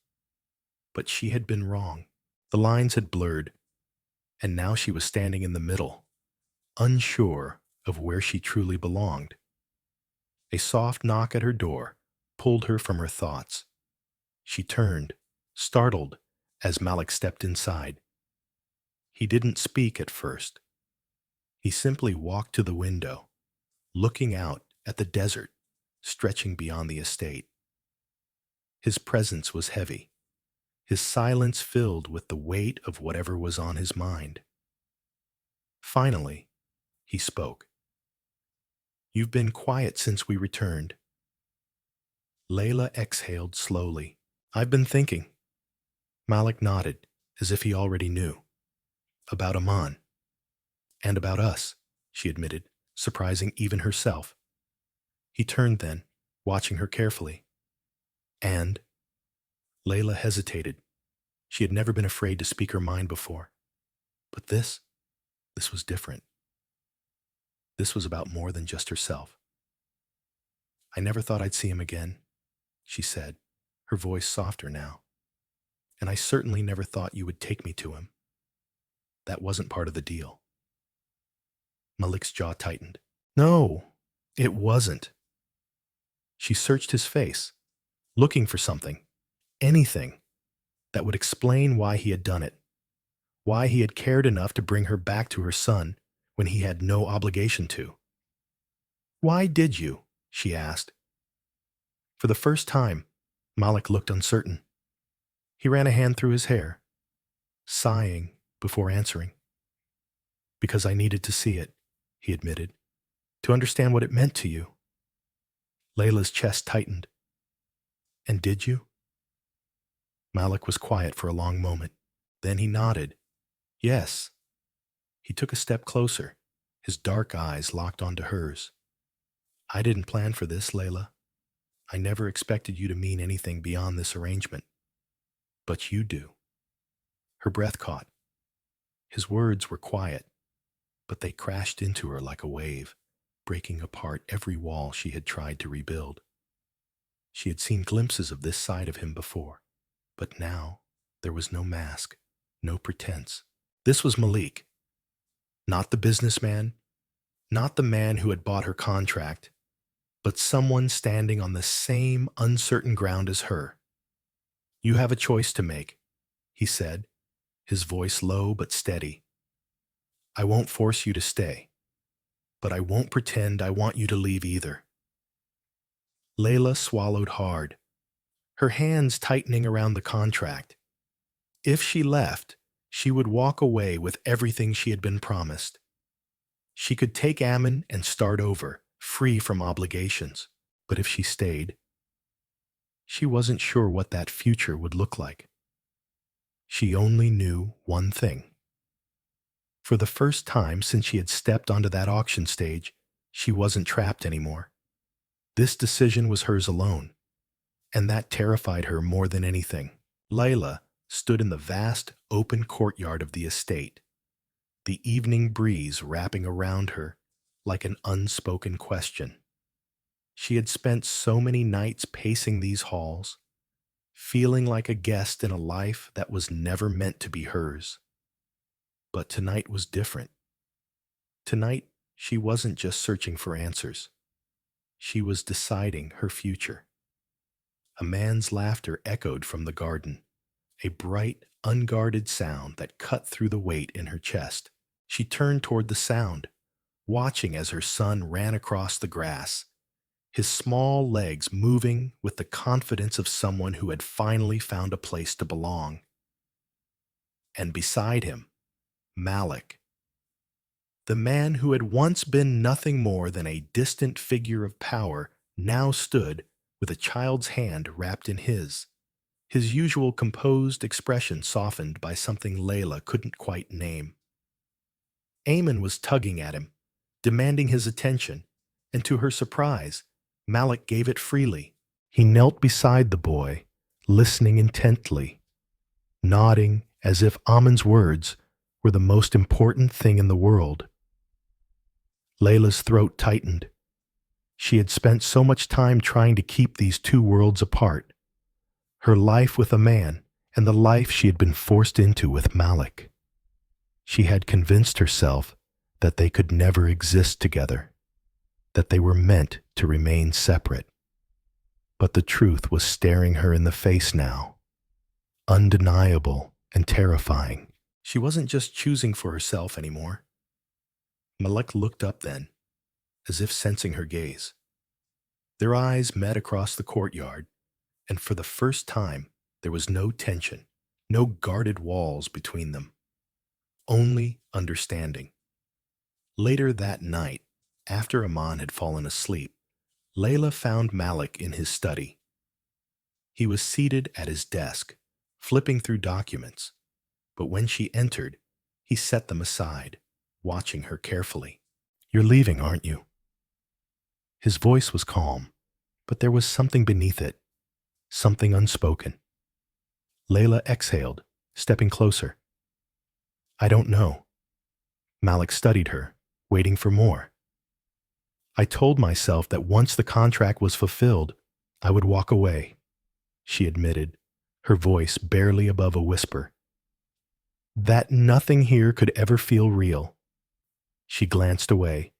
But she had been wrong. The lines had blurred, and now she was standing in the middle, unsure of where she truly belonged. A soft knock at her door pulled her from her thoughts. She turned, startled, as Malik stepped inside. He didn't speak at first. He simply walked to the window, looking out at the desert stretching beyond the estate. His presence was heavy, his silence filled with the weight of whatever was on his mind. Finally, he spoke. "You've been quiet since we returned." Layla exhaled slowly. "I've been thinking." Malik nodded, as if he already knew. "About Aman." "And about us," she admitted, surprising even herself. He turned then, watching her carefully. "And?" Layla hesitated. She had never been afraid to speak her mind before. But this was different. This was about more than just herself. "I never thought I'd see him again," she said, her voice softer now. "And I certainly never thought you would take me to him. That wasn't part of the deal." Malik's jaw tightened. "No, it wasn't." She searched his face, looking for something, anything, that would explain why he had done it, why he had cared enough to bring her back to her son when he had no obligation to. "Why did you?" she asked. For the first time, Malik looked uncertain. He ran a hand through his hair, sighing before answering. "Because I needed to see it," he admitted, "to understand what it meant to you." Layla's chest tightened. "And did you?" Malik was quiet for a long moment. Then he nodded. "Yes." He took a step closer, His dark eyes locked onto hers. I didn't plan for this, Layla. I never expected you to mean anything beyond this arrangement. But you do. Her breath caught. His words were quiet, but they crashed into her like a wave, breaking apart every wall she had tried to rebuild. She had seen glimpses of this side of him before, but now there was no mask, no pretense. This was Malik, not the businessman, not the man who had bought her contract, but someone standing on the same uncertain ground as her. You have a choice to make, he said, his voice low but steady. I won't force you to stay, but I won't pretend I want you to leave either. Layla swallowed hard, her hands tightening around the contract. If she left, she would walk away with everything she had been promised. She could take Ammon and start over, free from obligations. But if she stayed, she wasn't sure what that future would look like. She only knew one thing. For the first time since she had stepped onto that auction stage, she wasn't trapped anymore. This decision was hers alone, and that terrified her more than anything. Layla stood in the vast, open courtyard of the estate, the evening breeze wrapping around her like an unspoken question. She had spent so many nights pacing these halls, feeling like a guest in a life that was never meant to be hers. But tonight was different. Tonight, she wasn't just searching for answers. She was deciding her future. A man's laughter echoed from the garden, a bright, unguarded sound that cut through the weight in her chest. She turned toward the sound, watching as her son ran across the grass, his small legs moving with the confidence of someone who had finally found a place to belong. And beside him, Malik, the man who had once been nothing more than a distant figure of power, now stood with a child's hand wrapped in his usual composed expression softened by something Layla couldn't quite name. Eamon was tugging at him, demanding his attention, and to her surprise, Malik gave it freely. He knelt beside the boy, listening intently, nodding as if Amon's words were the most important thing in the world. Layla's throat tightened. She had spent so much time trying to keep these two worlds apart, her life with a man and the life she had been forced into with Malik. She had convinced herself that they could never exist together, that they were meant to remain separate. But the truth was staring her in the face now, undeniable and terrifying. She wasn't just choosing for herself anymore. Malik looked up then, as if sensing her gaze. Their eyes met across the courtyard, and for the first time there was no tension, no guarded walls between them. Only understanding. Later that night, after Aman had fallen asleep, Layla found Malik in his study. He was seated at his desk, flipping through documents, but when she entered, he set them aside, watching her carefully. You're leaving, aren't you? His voice was calm, but there was something beneath it, something unspoken. Layla exhaled, stepping closer. I don't know. Malik studied her, waiting for more. I told myself that once the contract was fulfilled, I would walk away, she admitted, her voice barely above a whisper. That nothing here could ever feel real. She glanced away,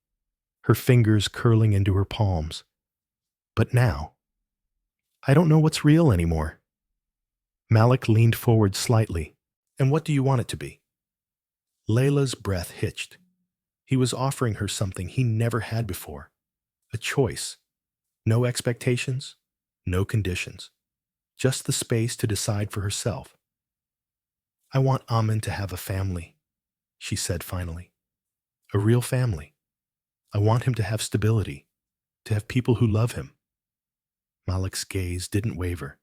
her fingers curling into her palms. But now, I don't know what's real anymore. Malik leaned forward slightly. And what do you want it to be? Layla's breath hitched. He was offering her something he never had before. A choice. No expectations, no conditions. Just the space to decide for herself. I want Amin to have a family, she said finally. A real family. I want him to have stability, to have people who love him. Malik's gaze didn't waver.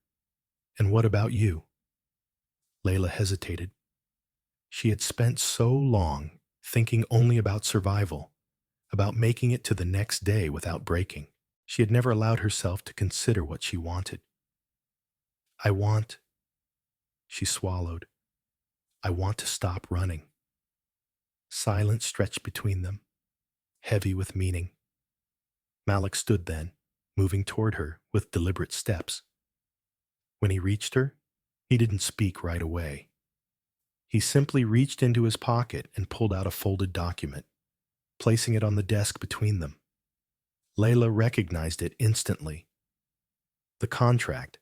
And what about you? Layla hesitated. She had spent so long thinking only about survival, about making it to the next day without breaking. She had never allowed herself to consider what she wanted. I want, she swallowed, I want to stop running. Silence stretched between them, heavy with meaning. Malik stood then, moving toward her with deliberate steps. When he reached her, he didn't speak right away. He simply reached into his pocket and pulled out a folded document, placing it on the desk between them. Layla recognized it instantly. The contract.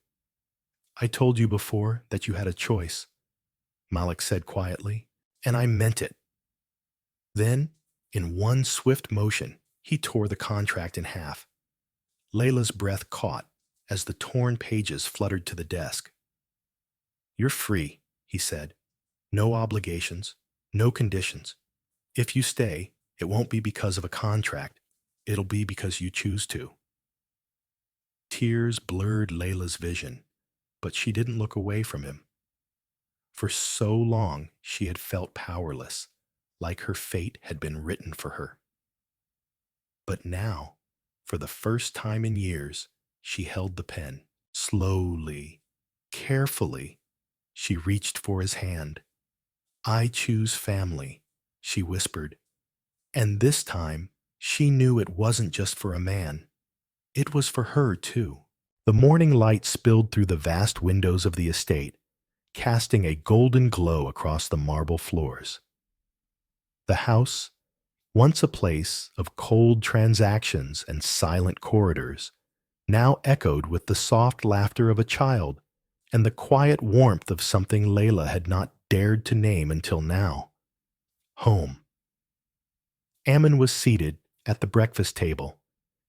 I told you before that you had a choice, Malik said quietly, and I meant it. Then, in one swift motion, he tore the contract in half. Layla's breath caught as the torn pages fluttered to the desk. You're free, he said. No obligations, no conditions. If you stay, it won't be because of a contract. It'll be because you choose to. Tears blurred Layla's vision, but she didn't look away from him. For so long, she had felt powerless, like her fate had been written for her. But now, for the first time in years, she held the pen. Slowly, carefully, she reached for his hand. I choose family, she whispered. And this time, she knew it wasn't just for a man. It was for her, too. The morning light spilled through the vast windows of the estate, casting a golden glow across the marble floors. The house, once a place of cold transactions and silent corridors, now echoed with the soft laughter of a child and the quiet warmth of something Layla had not dared to name until now. Home. Ammon was seated at the breakfast table,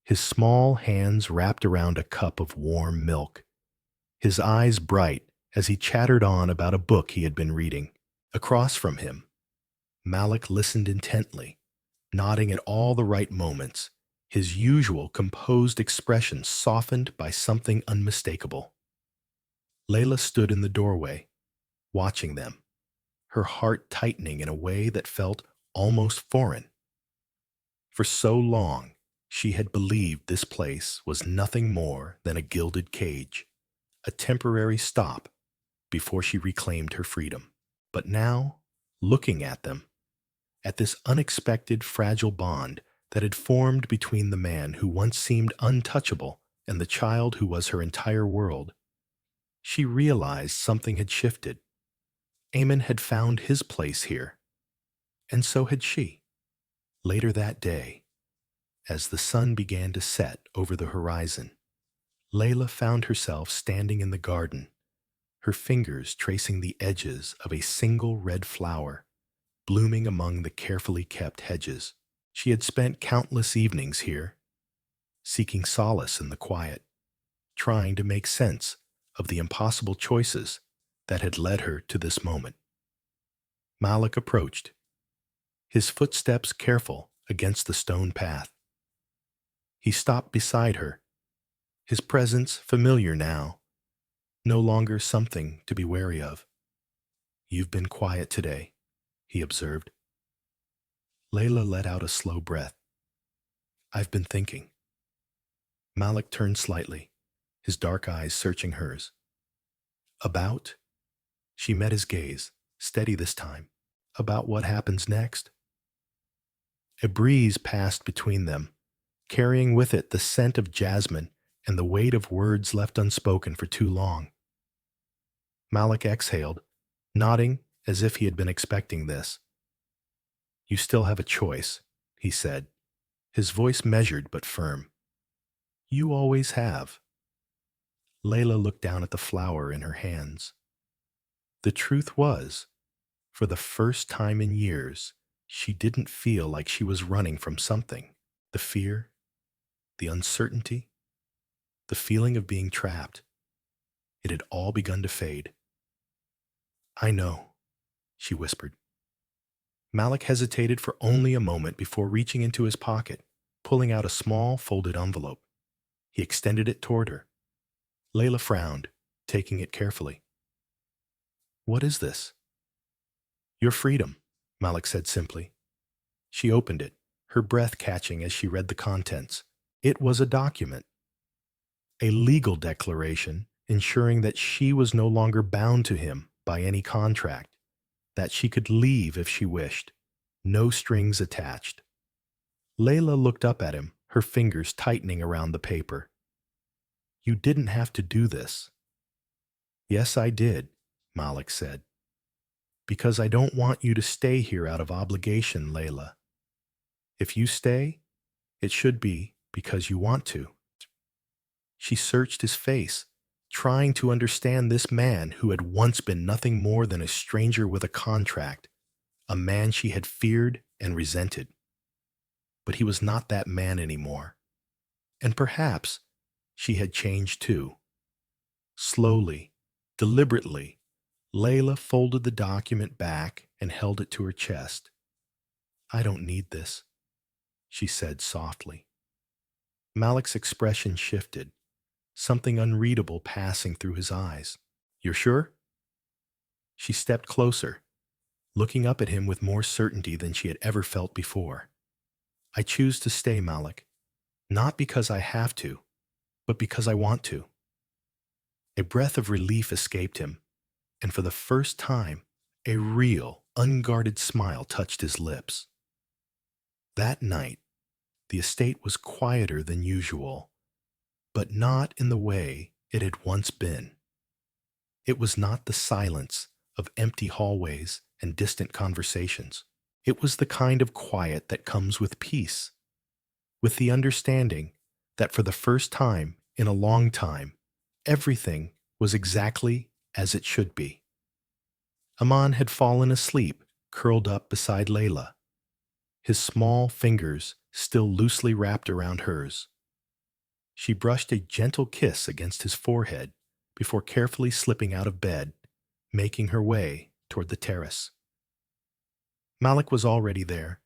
his small hands wrapped around a cup of warm milk, his eyes bright as he chattered on about a book he had been reading. Across from him, Malik listened intently, nodding at all the right moments, his usual composed expression softened by something unmistakable. Layla stood in the doorway, watching them, her heart tightening in a way that felt almost foreign. For so long, she had believed this place was nothing more than a gilded cage, a temporary stop before she reclaimed her freedom. But now, looking at them, at this unexpected fragile bond that had formed between the man who once seemed untouchable and the child who was her entire world, she realized something had shifted. Ammon had found his place here, and so had she. Later that day, as the sun began to set over the horizon, Layla found herself standing in the garden, her fingers tracing the edges of a single red flower, blooming among the carefully kept hedges. She had spent countless evenings here, seeking solace in the quiet, trying to make sense of the impossible choices that had led her to this moment. Malik approached, his footsteps careful against the stone path. He stopped beside her, his presence familiar now, no longer something to be wary of. You've been quiet today, he observed. Layla let out a slow breath. I've been thinking. Malik turned slightly, his dark eyes searching hers. About? She met his gaze, steady this time. About what happens next? A breeze passed between them, carrying with it the scent of jasmine and the weight of words left unspoken for too long. Malik exhaled, nodding as if he had been expecting this. You still have a choice, he said, his voice measured but firm. You always have. Layla looked down at the flower in her hands. The truth was, for the first time in years, she didn't feel like she was running from something. The fear, the uncertainty, the feeling of being trapped. It had all begun to fade. I know, she whispered. Malik hesitated for only a moment before reaching into his pocket, pulling out a small folded envelope. He extended it toward her. Layla frowned, taking it carefully. What is this? Your freedom, Malik said simply. She opened it, her breath catching as she read the contents. It was a document, a legal declaration ensuring that she was no longer bound to him by any contract, that she could leave if she wished, no strings attached. Layla looked up at him, her fingers tightening around the paper. You didn't have to do this. Yes, I did, Malik said. Because I don't want you to stay here out of obligation, Layla. If you stay, it should be because you want to. She searched his face, trying to understand this man who had once been nothing more than a stranger with a contract, a man she had feared and resented. But he was not that man anymore. And perhaps she had changed too. Slowly, deliberately, Layla folded the document back and held it to her chest. I don't need this, she said softly. Malik's expression shifted, something unreadable passing through his eyes. You're sure? She stepped closer, looking up at him with more certainty than she had ever felt before. I choose to stay, Malik, not because I have to, but because I want to. A breath of relief escaped him, and for the first time, a real, unguarded smile touched his lips. That night, the estate was quieter than usual, but not in the way it had once been. It was not the silence of empty hallways and distant conversations. It was the kind of quiet that comes with peace, with the understanding that for the first time in a long time, everything was exactly as it should be. Aman had fallen asleep, curled up beside Layla, his small fingers still loosely wrapped around hers. She brushed a gentle kiss against his forehead before carefully slipping out of bed, making her way toward the terrace. Malik was already there,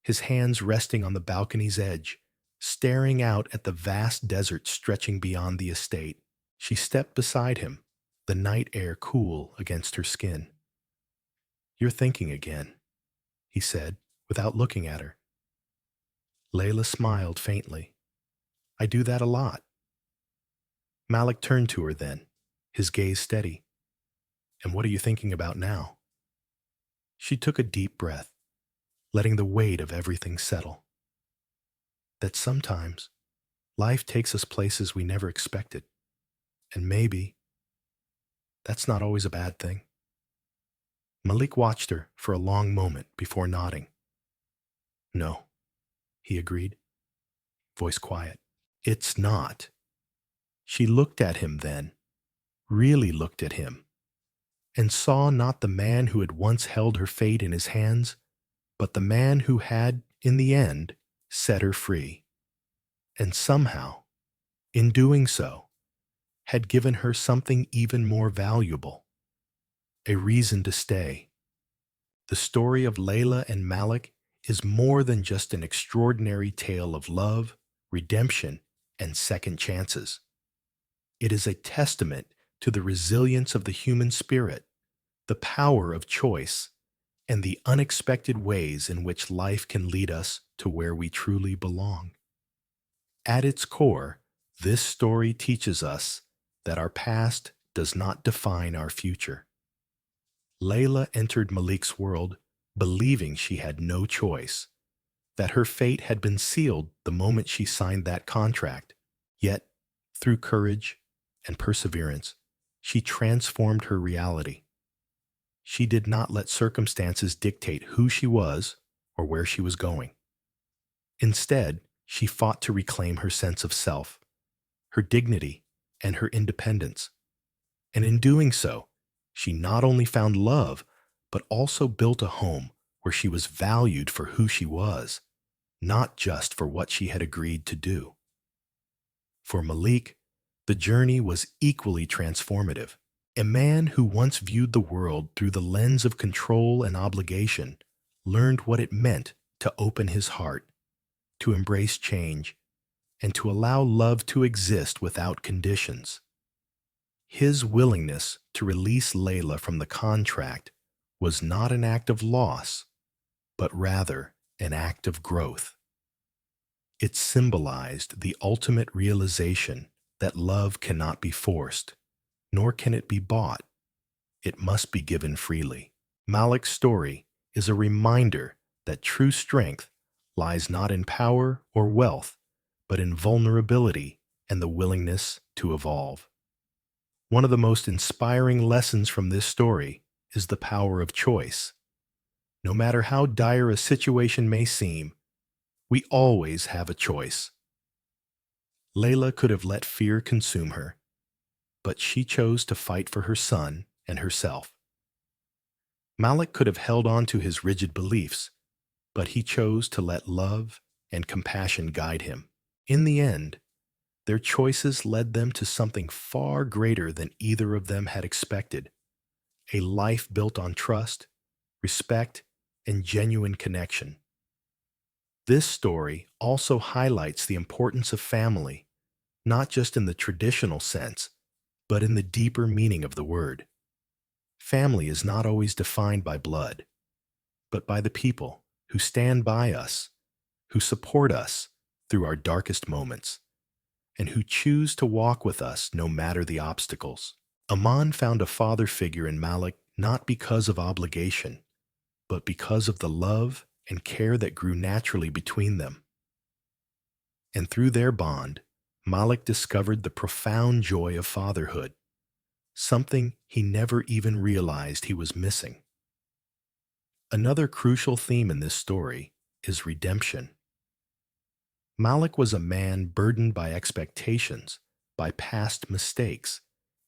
his hands resting on the balcony's edge, staring out at the vast desert stretching beyond the estate. She stepped beside him, the night air cool against her skin. You're thinking again, he said, without looking at her. Layla smiled faintly. I do that a lot. Malik turned to her then, his gaze steady. And what are you thinking about now? She took a deep breath, letting the weight of everything settle. That sometimes life takes us places we never expected, and maybe that's not always a bad thing. Malik watched her for a long moment before nodding. No, he agreed, voice quiet. It's not. She looked at him then, really looked at him, and saw not the man who had once held her fate in his hands, but the man who had, in the end, set her free. And somehow, in doing so, had given her something even more valuable, a reason to stay. The story of Layla and Malik is more than just an extraordinary tale of love, redemption, and second chances. It is a testament to the resilience of the human spirit, the power of choice, and the unexpected ways in which life can lead us to where we truly belong. At its core, this story teaches us that our past does not define our future. Layla entered Malik's world believing she had no choice, that her fate had been sealed the moment she signed that contract. Yet, through courage and perseverance, she transformed her reality. She did not let circumstances dictate who she was or where she was going. Instead, she fought to reclaim her sense of self, her dignity, and her independence. And in doing so, she not only found love, but also built a home where she was valued for who she was, not just for what she had agreed to do. For Malik, the journey was equally transformative. A man who once viewed the world through the lens of control and obligation learned what it meant to open his heart, to embrace change, and to allow love to exist without conditions. His willingness to release Layla from the contract was not an act of loss, but rather an act of growth. It symbolized the ultimate realization that love cannot be forced, nor can it be bought. It must be given freely. Malik's story is a reminder that true strength lies not in power or wealth, but in vulnerability and the willingness to evolve. One of the most inspiring lessons from this story is the power of choice. No matter how dire a situation may seem, we always have a choice. Layla could have let fear consume her, but she chose to fight for her son and herself. Malik could have held on to his rigid beliefs, but he chose to let love and compassion guide him. In the end, their choices led them to something far greater than either of them had expected: a life built on trust, respect, and genuine connection. This story also highlights the importance of family, not just in the traditional sense, but in the deeper meaning of the word. Family is not always defined by blood, but by the people who stand by us, who support us through our darkest moments, and who choose to walk with us no matter the obstacles. Aman found a father figure in Malik not because of obligation, but because of the love and care that grew naturally between them. And through their bond, Malik discovered the profound joy of fatherhood, something he never even realized he was missing. Another crucial theme in this story is redemption. Malik was a man burdened by expectations, by past mistakes,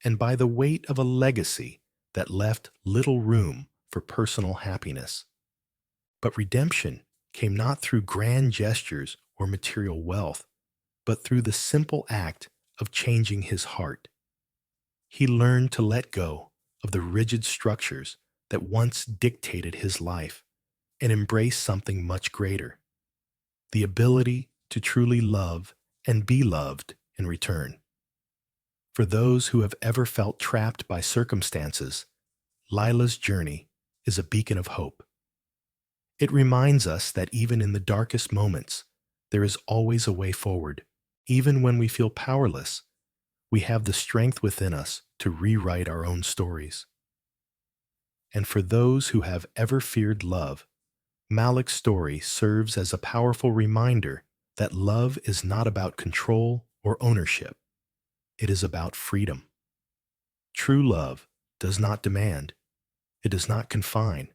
and by the weight of a legacy that left little room for personal happiness. But redemption came not through grand gestures or material wealth, but through the simple act of changing his heart. He learned to let go of the rigid structures that once dictated his life and embrace something much greater: the ability to truly love and be loved in return. For those who have ever felt trapped by circumstances, Lila's journey is a beacon of hope. It reminds us that even in the darkest moments, there is always a way forward. Even when we feel powerless, we have the strength within us to rewrite our own stories. And for those who have ever feared love, Malik's story serves as a powerful reminder that love is not about control or ownership. It is about freedom. True love does not demand. It does not confine.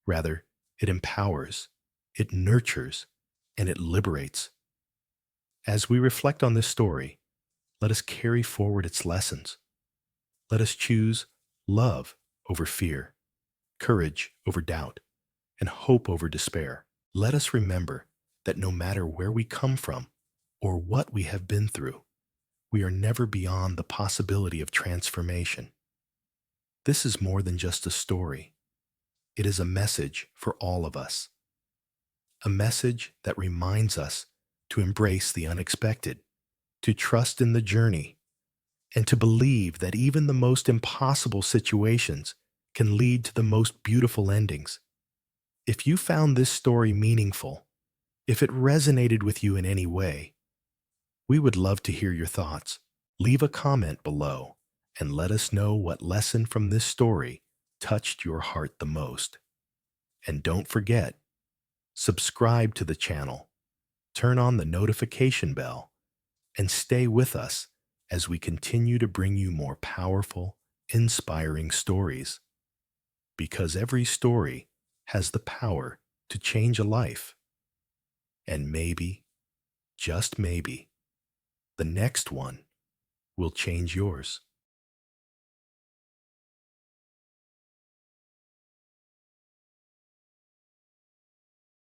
Rather, it empowers, it nurtures, and it liberates. As we reflect on this story, let us carry forward its lessons. Let us choose love over fear, courage over doubt, and hope over despair. Let us remember that no matter where we come from or what we have been through, we are never beyond the possibility of transformation. This is more than just a story. It is a message for all of us. A message that reminds us to embrace the unexpected, to trust in the journey, and to believe that even the most impossible situations can lead to the most beautiful endings. If you found this story meaningful, if it resonated with you in any way, we would love to hear your thoughts. Leave a comment below and let us know what lesson from this story touched your heart the most. And don't forget, subscribe to the channel, turn on the notification bell, and stay with us as we continue to bring you more powerful, inspiring stories. Because every story has the power to change a life. And maybe, just maybe, the next one will change yours.